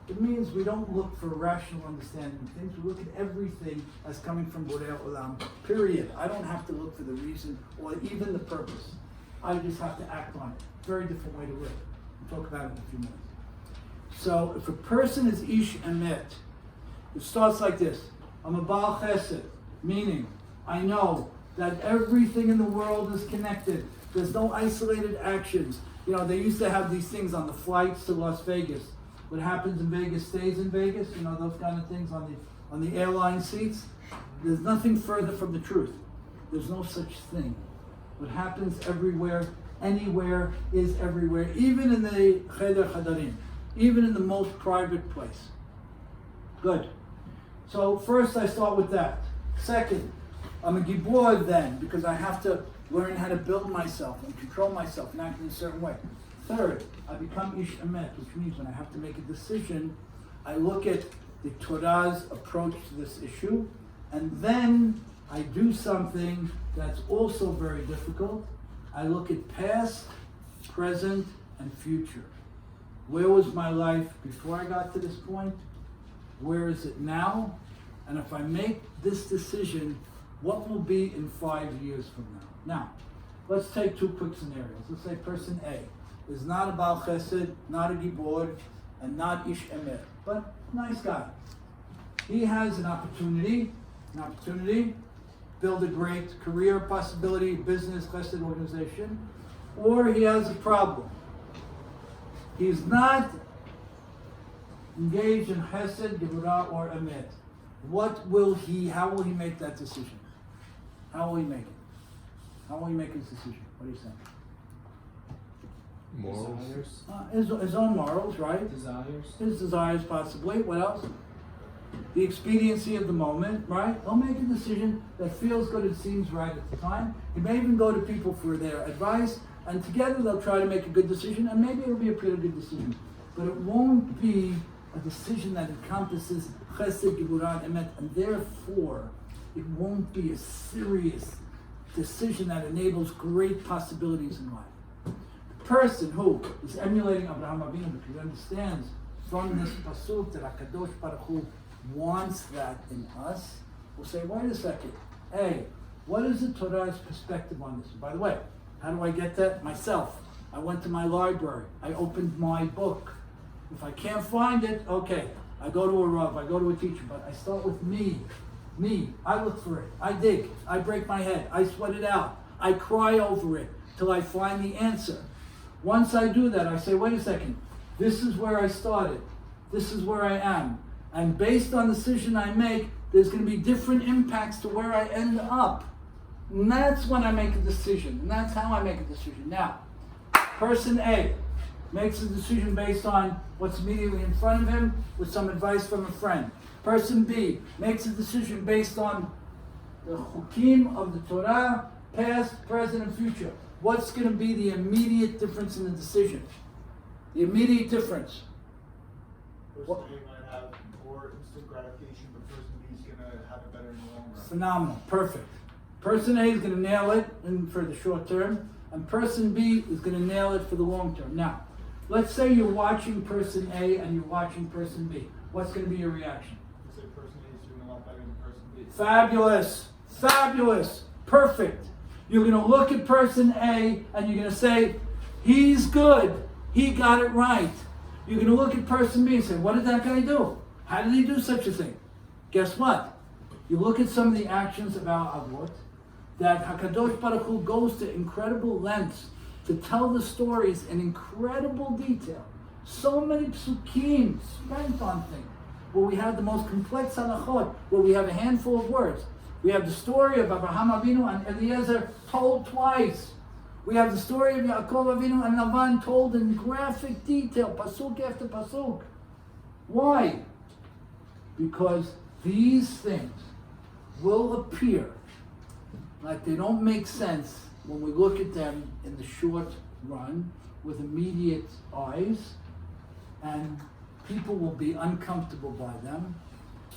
It means we don't look for rational understanding of things. We look at everything as coming from Borei Olam. Period. I don't have to look for the reason or even the purpose. I just have to act on it. Very different way to live. We'll talk about it in a few minutes. So if a person is ish emet, it starts like this. I'm a Baal Chesed, meaning I know that everything in the world is connected. There's no isolated actions. You know, they used to have these things on the flights to Las Vegas. What happens in Vegas stays in Vegas. You know, those kind of things on the airline seats. There's nothing further from the truth. There's no such thing. What happens everywhere, anywhere, is everywhere. Even in the Cheder Chadarim. Even in the most private place. Good. So first I start with that. Second, I'm a gibor then, because I have to learn how to build myself and control myself and act in a certain way. Third, I become ish emet, which means when I have to make a decision, I look at the Torah's approach to this issue, and then I do something that's also very difficult. I look at past, present, and future. Where was my life before I got to this point? Where is it now? And if I make this decision, what will be in 5 years from now? Now, let's take two quick scenarios. Let's say person A is not a Baal Chesed, not a Gibor, and not Ish Emet, but nice guy. He has an opportunity, build a great career possibility, business, Chesed organization, or he has a problem. He's not engaged in Chesed, Gibura, or Emet. How will he make that decision? How will he make it? How will he make his decision? What do you think? Morals? His own morals, right? Desires. His desires, possibly. What else? The expediency of the moment, right? He'll make a decision that feels good and seems right at the time. He may even go to people for their advice, and together they'll try to make a good decision, and maybe it'll be a pretty good decision. But it won't be a decision that encompasses Chesed, Gibura, and Emet, and therefore it won't be a serious decision that enables great possibilities in life. The person who is emulating Abraham Avinu, because he understands from this pasuk that HaKadosh Baruch Hu wants that in us, will say, wait a second, hey, what is the Torah's perspective on this? And by the way, how do I get that? Myself. I went to my library. I opened my book. If I can't find it, okay, I go to a Rav, I go to a teacher, but I start with me. I look for it. I dig. I break my head. I sweat it out. I cry over it till I find the answer. Once I do that, I say, wait a second, this is where I started. This is where I am. And based on the decision I make, there's going to be different impacts to where I end up. And that's when I make a decision. And that's how I make a decision. Now, person A, makes a decision based on what's immediately in front of him with some advice from a friend. Person B makes a decision based on the chukim of the Torah, past, present, and future. What's going to be the immediate difference in the decision? The immediate difference. Person What? A might have more instant gratification, but person B is gonna have it better in the long run. Phenomenal. Perfect. Person A is going to nail it for the short term, and person B is going to nail it for the long term. Now, let's say you're watching person A and you're watching person B. What's going to be your reaction? Let's say person A is doing a lot better than person B. Fabulous. Fabulous. Perfect. You're going to look at person A and you're going to say, he's good. He got it right. You're going to look at person B and say, what did that guy do? How did he do such a thing? Guess what? You look at some of the actions of our Avot, that HaKadosh Baruch Hu goes to incredible lengths to tell the stories in incredible detail. So many psukim spent on things, where we have the most complex halachot, where we have a handful of words. We have the story of Abraham Avinu and Eliezer told twice. We have the story of Yaakov Avinu and Lavan told in graphic detail, pasuk after pasuk. Why? Because these things will appear like they don't make sense when we look at them in the short run with immediate eyes, and people will be uncomfortable by them.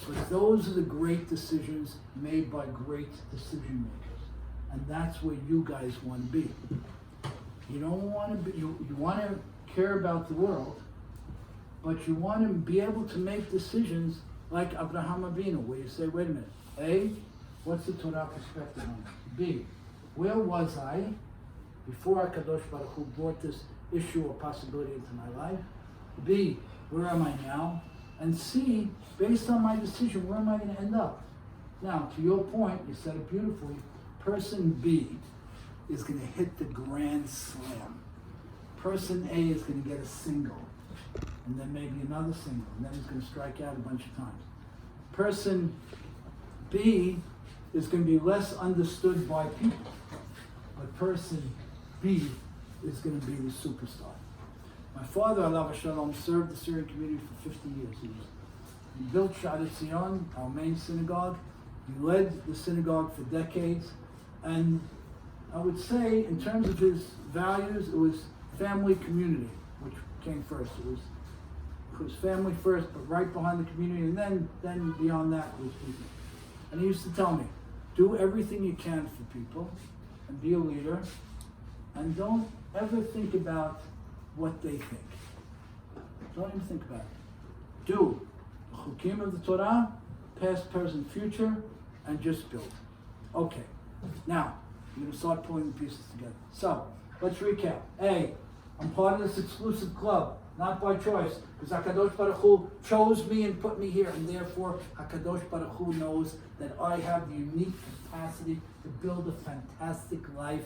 But those are the great decisions made by great decision makers. And that's where you guys want to be. You don't want to be, you want to care about the world, but you want to be able to make decisions like Abraham Avinu, where you say, wait a minute, A, what's the Torah perspective on it? B, where was I before HaKadosh Baruch Hu brought this issue or possibility into my life? B, where am I now? And C, based on my decision, where am I going to end up? Now, to your point, you said it beautifully, person B is going to hit the grand slam. Person A is going to get a single, and then maybe another single, and then he's going to strike out a bunch of times. Person B is going to be less understood by people, but person B is going to be the superstar. My father, Alav Shalom, served the Syrian community for 50 years. He built Shadat Zion, our main synagogue. He led the synagogue for decades. And I would say, in terms of his values, it was family community, which came first. It was family first, but right behind the community, and then beyond that was people. And he used to tell me, do everything you can for people, and be a leader, and don't ever think about what they think. Don't even think about it. Do the chukim of the Torah, past, present, future, and just build. Okay. Now, I'm going to start pulling the pieces together. So, let's recap. A, I'm part of this exclusive club, not by choice, because HaKadosh Baruch Hu chose me and put me here, and therefore HaKadosh Baruch Hu knows that I have the unique capacity to build a fantastic life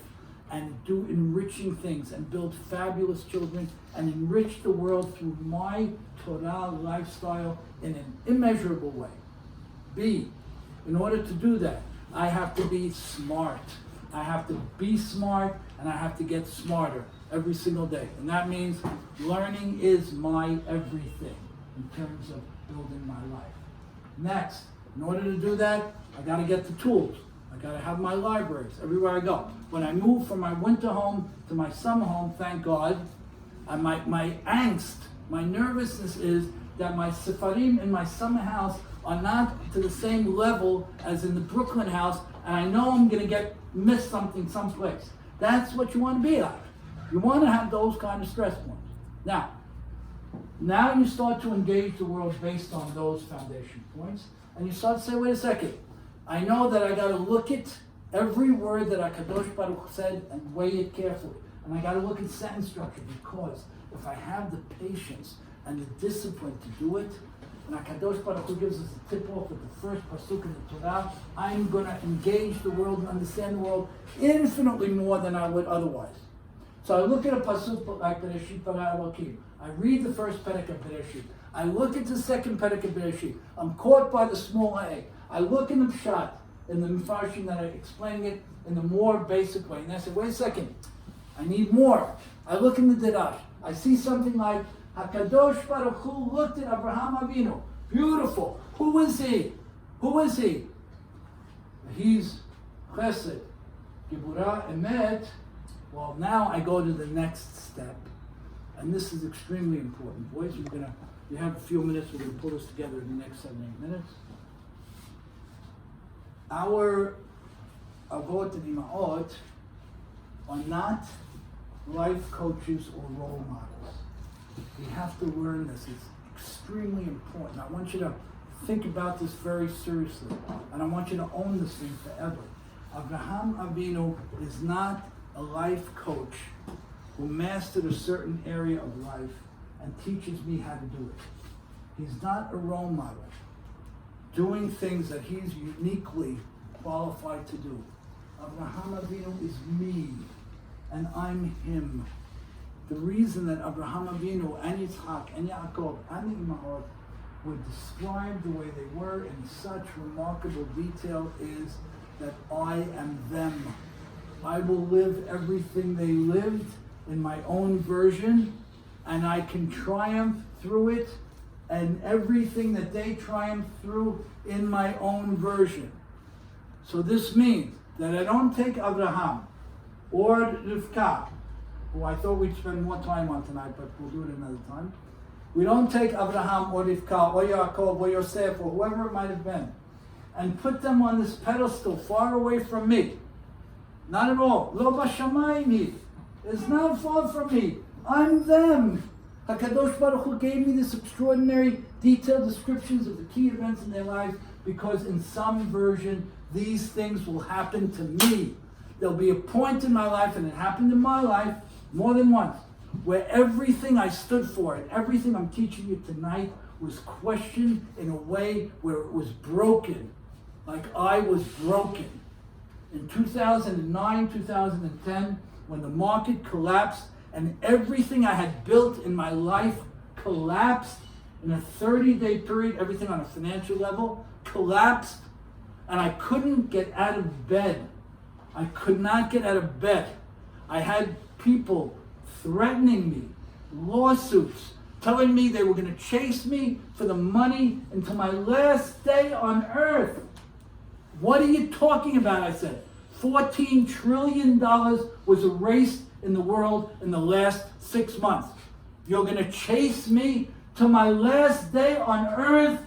and do enriching things and build fabulous children and enrich the world through my Torah lifestyle in an immeasurable way. B, in order to do that, I have to be smart. I have to be smart, and I have to get smarter every single day. And that means learning is my everything in terms of building my life. Next, in order to do that, I got to get the tools. I got to have my libraries everywhere I go. When I move from my winter home to my summer home, thank God, and my angst, my nervousness is that my sefarim in my summer house are not to the same level as in the Brooklyn house, and I know I'm going to miss something someplace. That's what you want to be like. You want to have those kind of stress points. Now you start to engage the world based on those foundation points, and you start to say, wait a second, I know that I got to look at every word that HaKadosh Baruch said and weigh it carefully. And I got to look at sentence structure, because if I have the patience and the discipline to do it, and HaKadosh Baruch Hu gives us a tip-off with the first pasuk in the Torah, I'm going to engage the world and understand the world infinitely more than I would otherwise. So I look at a pasuk like Bereshit bara Elokim. I read the first perek of Bereshit. I look at the second perek of Bereshit. I'm caught by the small A. I look in the pshat, in the Mefarshim that are explaining it in the more basic way. And I say, wait a second, I need more. I look in the Didash. I see something like HaKadosh Baruch Hu looked at Abraham Avinu. Beautiful. Who is he? Who is he? He's Chesed. Gibura Emet. Well, now I go to the next step. And this is extremely important. Boys, you have a few minutes, we're going to pull this together in the next 7-8 minutes. Our Avot and Imaot are not life coaches or role models. We have to learn this. It's extremely important. I want you to think about this very seriously. And I want you to own this thing forever. Abraham Avinu is not a life coach who mastered a certain area of life and teaches me how to do it. He's not a role model doing things that he's uniquely qualified to do. Abraham Avinu is me, and I'm him. The reason that Abraham Avinu and Yitzchak and Yaakov and the Imaot were described the way they were in such remarkable detail is that I am them. I will live everything they lived in my own version, and I can triumph through it, and everything that they triumphed through in my own version. So this means that I don't take Abraham or Rivka, who I thought we'd spend more time on tonight, but we'll do it another time. We don't take Abraham or Rivka or Yaakov or Yosef or whoever it might have been and put them on this pedestal far away from me. Not at all. Lo b'shamayim. It's not far from me. I'm them. HaKadosh Baruch Hu gave me this extraordinary detailed descriptions of the key events in their lives because in some version these things will happen to me. There'll be a point in my life, and it happened in my life more than once, where everything I stood for and everything I'm teaching you tonight was questioned in a way where it was broken, like I was broken. In 2009, 2010, when the market collapsed and everything I had built in my life collapsed in a 30-day period, everything on a financial level collapsed, and I couldn't get out of bed. I could not get out of bed. I had people threatening me, lawsuits, telling me they were going to chase me for the money until my last day on earth. What are you talking about? I said. $14 trillion was erased in the world in the last 6 months. You're going to chase me to my last day on earth?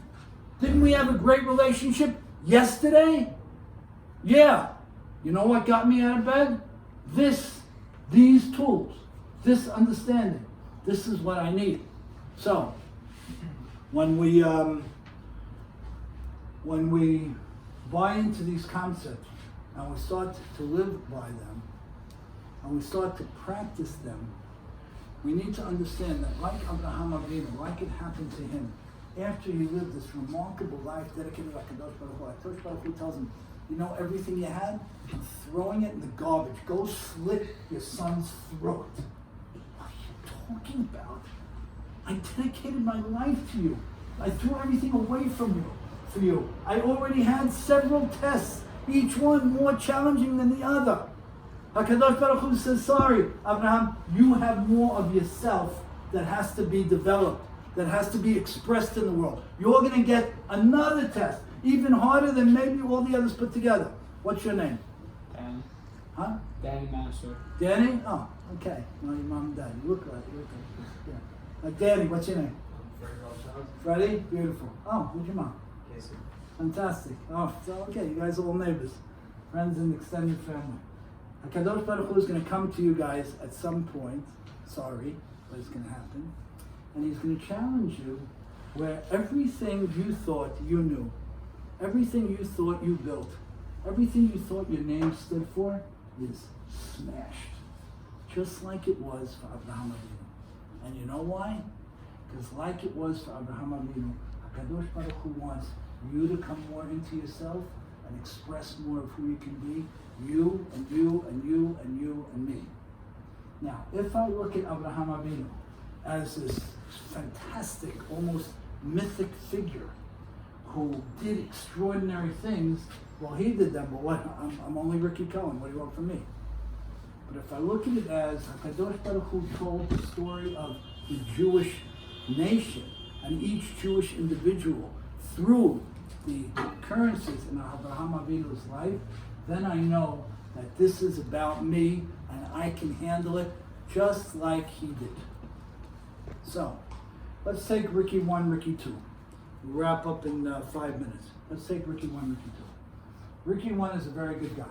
Didn't we have a great relationship yesterday? Yeah. You know what got me out of bed? These tools, this understanding. This is what I need. So, when we buy into these concepts and we start to live by them and we start to practice them, we need to understand that like Abraham Avinu, like it happened to him, after he lived this remarkable life dedicated to HaKadosh Baruch Hu, HaKadosh Baruch Hu tells him, you know everything you had? I'm throwing it in the garbage. Go slit your son's throat. What are you talking about? I dedicated my life to you. I threw everything away from you, for you. I already had several tests, each one more challenging than the other. HaKadosh Baruch Hu says, sorry, Abraham, you have more of yourself that has to be developed, that has to be expressed in the world. You're going to get another test, even harder than maybe all the others put together. What's your name? Danny. Huh? Danny Master. Danny? Oh, okay. No, your mom and dad. You look like yeah. Danny, what's your name? Freddie? Beautiful. Oh, who's your mom? Casey. Fantastic. Oh, so okay, you guys are all neighbors, friends and extended family. HaKadosh Baruch Hu is going to come to you guys at some point. Sorry, but it's going to happen. And he's going to challenge you where everything you thought you knew, everything you thought you built, everything you thought your name stood for is smashed. Just like it was for Abraham Avinu. And you know why? Because like it was for Abraham Avinu, HaKadosh Baruch Hu wants you to come more into yourself and express more of who you can be. You and you and you and you and me. Now, if I look at Abraham Avinu as this fantastic, almost mythic figure who did extraordinary things, well, he did them, but what? I'm only Ricky Cohen. What do you want from me? But if I look at it as HaKadosh Baruch Hu told the story of the Jewish nation and each Jewish individual through the occurrences in Abraham Avinu's life, then I know that this is about me and I can handle it just like he did. So, let's take Ricky 1, Ricky 2. We'll wrap up in 5 minutes. Let's take Ricky 1, Ricky 2. Ricky 1 is a very good guy.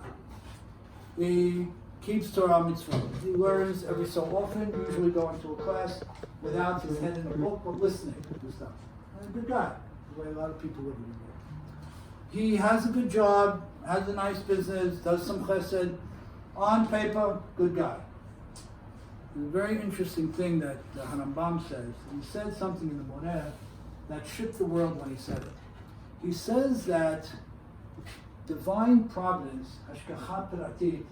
He keeps Torah mitzvah. He learns every so often, usually going to a class without his head in the book, but listening to stuff. And a good guy, the way a lot of people live in the world. He has a good job, has a nice business, does some chesed. On paper, good guy. There's a very interesting thing that the Harambam says. He said something in the Moreshet that shook the world when he said it. He says that divine providence, hashgacha pratit,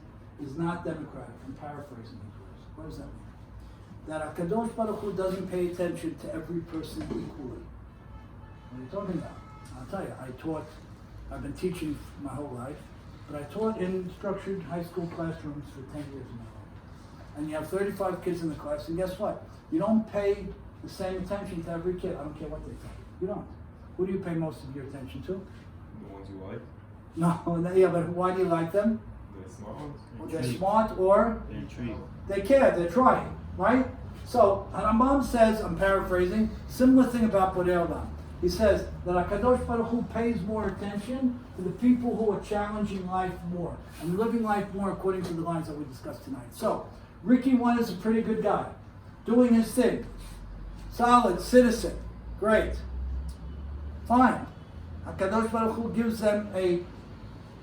is not democratic. I'm paraphrasing these words. What does that mean? That HaKadosh Baruch Hu doesn't pay attention to every person equally. What are you talking about? I'll tell you, I've been teaching my whole life, but I taught in structured high school classrooms for 10 years of my life. And you have 35 kids in the class, and guess what? You don't pay the same attention to every kid. I don't care what they think. You don't. Who do you pay most of your attention to? The ones you like? No, yeah, but why do you like them? The smart ones? Well, they're smart or They're intrigued. they care, they're trying, right? So, Harambam says, I'm paraphrasing, similar thing about Borei Olam. He says that HaKadosh Baruch Hu pays more attention to the people who are challenging life more and living life more according to the lines that we discussed tonight. So, Ricky 1 is a pretty good guy, doing his thing. Solid citizen, great. Fine. HaKadosh Baruch Hu gives them a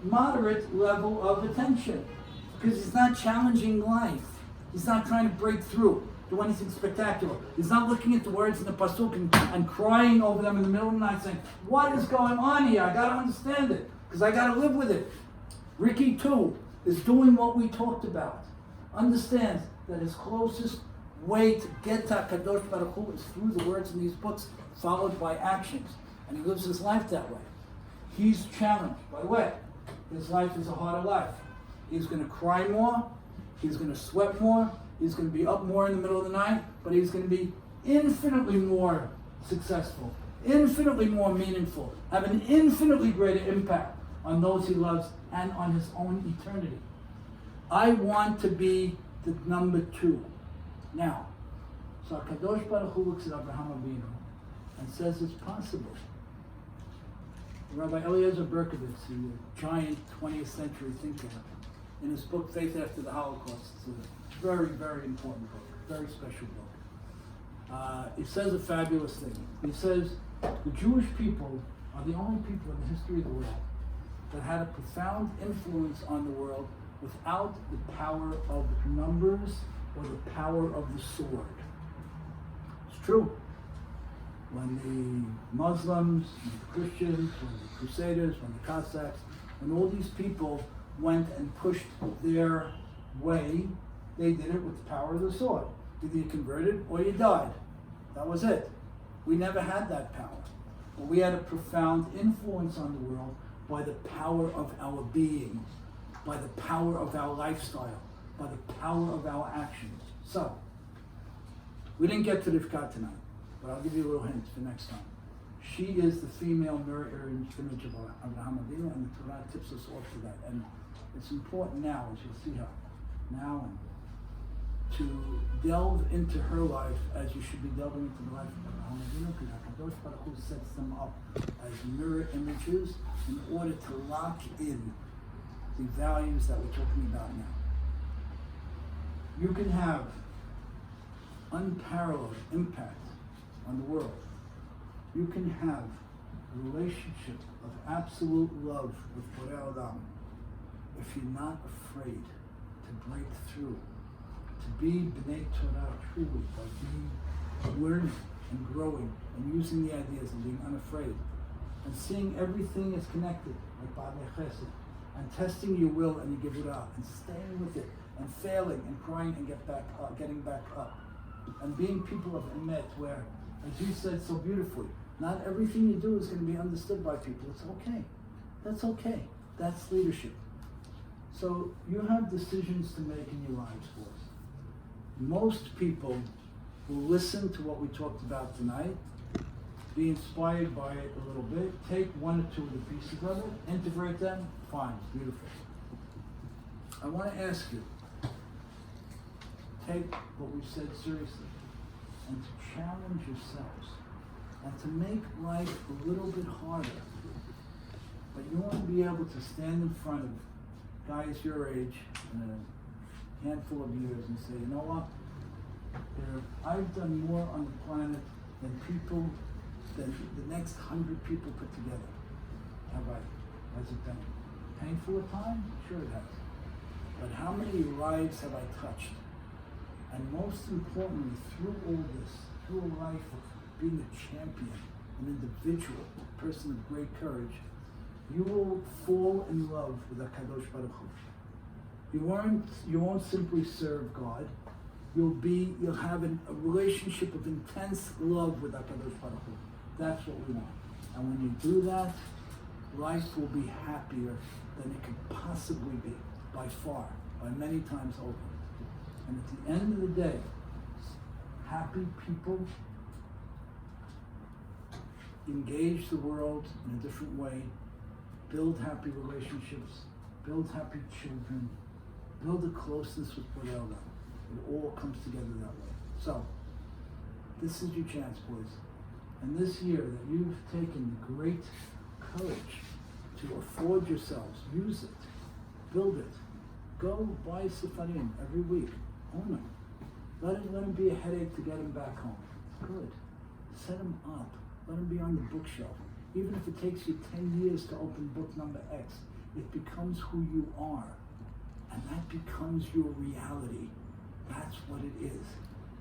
moderate level of attention because he's not challenging life. He's not trying to break through, do anything spectacular. He's not looking at the words in the pasuk and crying over them in the middle of the night saying, what is going on here? I got to understand it because I got to live with it. Ricky 2 is doing what we talked about. Understands that his closest way to get to HaKadosh Baruch Hu is through the words in these books followed by actions. And he lives his life that way. He's challenged. By the way, his life is a harder life. He's going to cry more. He's going to sweat more. He's going to be up more in the middle of the night. But he's going to be infinitely more successful, infinitely more meaningful, have an infinitely greater impact on those he loves and on his own eternity. I want to be the number 2. Now, so HaKadosh Baruch Hu looks at Abraham Avinu and says it's possible. Rabbi Eliezer Berkovitz, the giant 20th century thinker, in his book Faith After the Holocaust, it's a very, very important book, very special book. He says a fabulous thing. He says the Jewish people are the only people in the history of the world that had a profound influence on the world without the power of numbers or the power of the sword. It's true. When the Muslims, when the Christians, when the Crusaders, when the Cossacks, when all these people went and pushed their way, they did it with the power of the sword. Either you converted or you died. That was it. We never had that power. But we had a profound influence on the world by the power of our being, by the power of our lifestyle, by the power of our actions. So, we didn't get to Rivka tonight, but I'll give you a little hint for next time. She is the female mirror image of Abraham Avinu, and the Torah tips us off to that. And it's important now, as you'll see her, now and to delve into her life as you should be delving into the life of Abraham Avinu, because HaKadosh Baruch Hu sets them up as mirror images in order to lock in the values that we're talking about now. You can have unparalleled impact on the world. You can have a relationship of absolute love with Borei Olam if you're not afraid to break through, to be B'nai Torah truly, by being learning and growing and using the ideas and being unafraid and seeing everything is connected, like Ba'alei Chesed, and testing your will and your gevurah and staying with it and failing and crying and getting back up and being people of emet, where, as you said so beautifully, not everything you do is going to be understood by people. It's okay. That's okay. That's leadership. So you have decisions to make in your lives, boys. Most people will listen to what we talked about tonight, be inspired by it a little bit, take one or two of the pieces of it, integrate them, fine, beautiful. I want to ask you, take what we've said seriously and to challenge yourselves and to make life a little bit harder. But you want to be able to stand in front of guys your age in a handful of years and say, you know what? I've done more on the planet than the next 100 people put together. Have I? Has it been painful at times? Sure it has. But how many lives have I touched? And most importantly, through all this, through a life of being a champion, an individual, a person of great courage, you will fall in love with HaKadosh Baruch Hu. You won't simply serve God. You'll have a relationship of intense love with HaKadosh Baruch Hu. That's what we want. And when you do that, life will be happier than it could possibly be, by far, by many times over. And at the end of the day, happy people engage the world in a different way, build happy relationships, build happy children, build a closeness with Borei. It all comes together that way. So, this is your chance, boys. And this year that you've taken the great courage to afford yourselves, use it, build it. Go buy Sefarim every week. Own them. Let them be a headache to get them back home. Good. Set them up. Let them be on the bookshelf. Even if it takes you 10 years to open book number X, it becomes who you are. And that becomes your reality. That's what it is.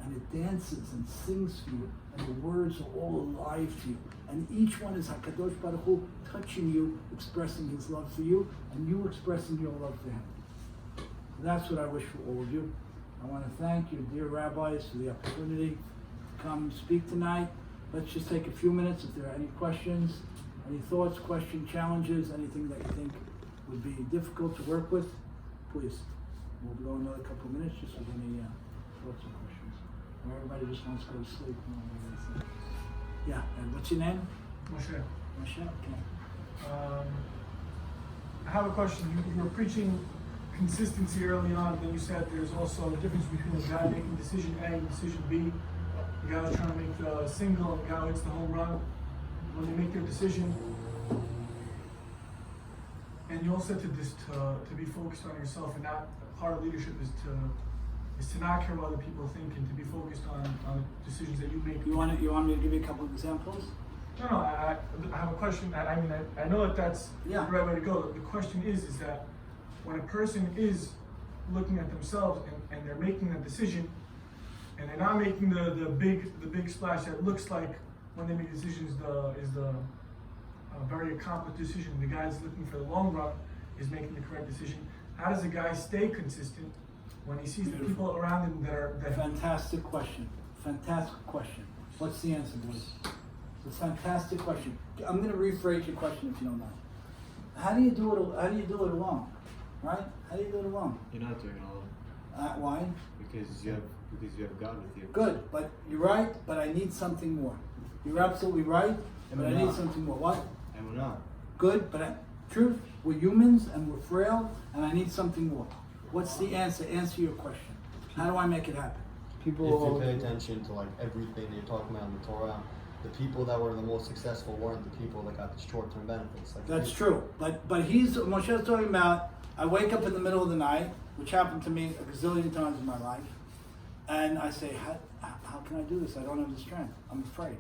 And it dances and sings for you, and the words are all alive to you. And each one is HaKadosh Baruch Hu touching you, expressing his love for you, and you expressing your love for him. That's what I wish for all of you. I want to thank you, dear rabbis, for the opportunity to come speak tonight. Let's just take a few minutes if there are any questions, any thoughts, questions, challenges, anything that you think would be difficult to work with, please. We'll go another couple of minutes just with any thoughts or questions. Or everybody just wants to go to sleep. Yeah, and what's your name? Moshe. Moreshet, okay. I have a question. You were preaching consistency early on, then you said there's also a difference between a guy making decision A and decision B. The guy who's trying to make the single and the guy who hits the home run. When they make their decision, and you also said to be focused on yourself, and not part of leadership is to not care what other people think and to be focused on the decisions that you make. You want me to give you a couple of examples? No, I have a question. I know that that's Yeah. the right way to go. The question is that when a person is looking at themselves and they're making a decision, and they're not making the big splash that looks like when they make decisions is the very accomplished decision. The guy that's looking for the long run is making the correct decision. How does a guy stay consistent when he sees the people around him that Fantastic question. Fantastic question. What's the answer, boys? It's a fantastic question. I'm going to rephrase your question if you don't mind. How do you do it alone? Right? How do you do it alone? You're not doing all of it. Why? Because you have God with you. Good, but you're right, but I need something more. You're absolutely right, And but we're I need not. something more. What? And we're not. Good, but truth, we're humans and we're frail, and I need something more. What's the answer? Answer your question. How do I make it happen? If you pay attention to like everything that you're talking about in the Torah, the people that were the most successful weren't the people that got the short-term benefits. Like That's true, but Moshe's talking about, I wake up in the middle of the night, which happened to me a gazillion times in my life, and I say, how can I do this? I don't have the strength. I'm afraid.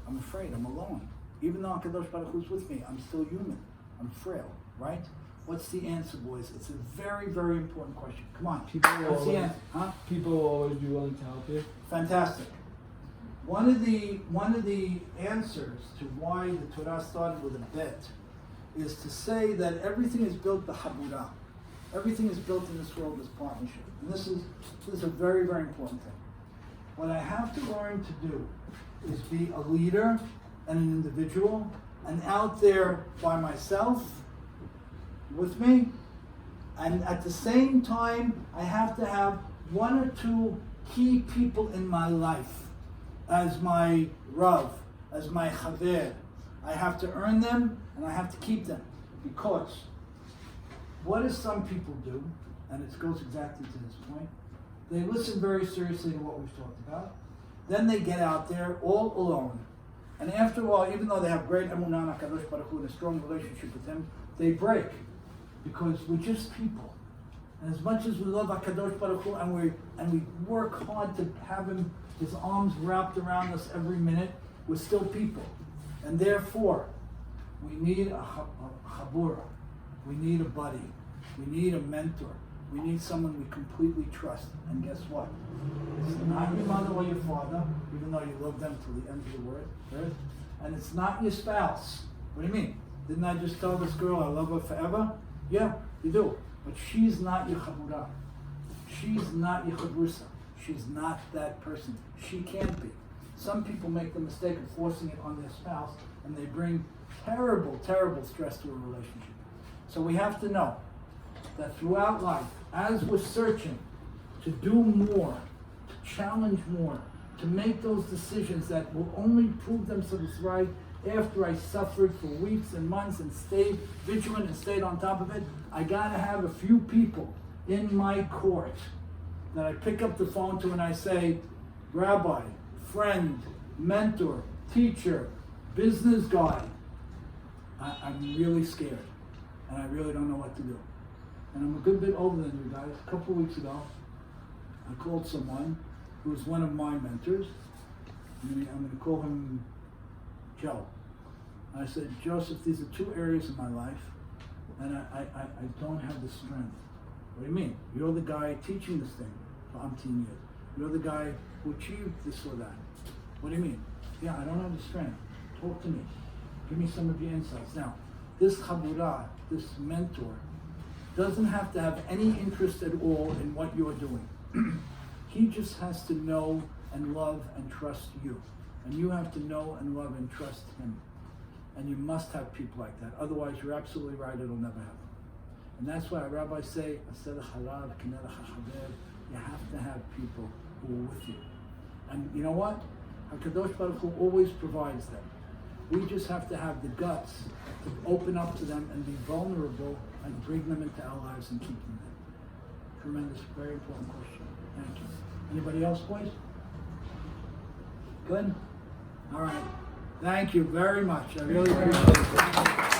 I'm alone. Even though HaKadosh Baruch Hu's with me, I'm still human. I'm frail, right? What's the answer, boys? It's a very, very important question. Come on. What's the answer? Huh? People will always be willing to help you. Fantastic. One of the answers to why the Torah started with a bet is to say that everything is built b'habura. Everything is built in this world as partnership. And this is a very, very important thing. What I have to learn to do is be a leader and an individual, and out there by myself, with me, And at the same time, I have to have one or two key people in my life as my Rav, as my Chaver. I have to earn them and I have to keep them. Because what do some people do, and it goes exactly to this point, they listen very seriously to what we've talked about. Then they get out there all alone. And after a while, even though they have great emunah HaKadosh Baruch Hu and a strong relationship with him, they break. Because we're just people. And as much as we love HaKadosh Baruch Hu and we work hard to have him, his arms wrapped around us every minute, we're still people. And therefore, we need a chabura. We need a buddy. We need a mentor. We need someone we completely trust. And guess what? It's not your mother or your father, even though you love them till the end of the earth. And it's not your spouse. What do you mean? Didn't I just tell this girl I love her forever? Yeah, you do. But she's not your chabura. She's not your chabrusa. She's not that person. She can't be. Some people make the mistake of forcing it on their spouse, and they bring terrible, terrible stress to a relationship. So we have to know that throughout life, as we're searching to do more, to challenge more, to make those decisions that will only prove themselves right after I suffered for weeks and months and stayed vigilant and stayed on top of it, I gotta have a few people in my court that I pick up the phone to and I say, Rabbi, friend, mentor, teacher, business guy, I'm really scared and I really don't know what to do. And I'm a good bit older than you guys. A couple of weeks ago, I called someone who's one of my mentors. I'm going to call him Joe. I said, Joseph, these are two areas of my life, and I don't have the strength. What do you mean? You're the guy teaching this thing for umpteen years. You're the guy who achieved this or that. What do you mean? Yeah, I don't have the strength. Talk to me. Give me some of your insights. Now, this chabura, this mentor, doesn't have to have any interest at all in what you're doing. He just has to know and love and trust you. And you have to know and love and trust him. And you must have people like that. Otherwise, you're absolutely right, it'll never happen. And that's why rabbis say, you have to have people who are with you. And you know what? HaKadosh Baruch Hu always provides them. We just have to have the guts to open up to them and be vulnerable and bring them into our lives and keep them there. Tremendous, very important question. Thank you. Anybody else, boys? Good? All right. Thank you very much. I really appreciate it.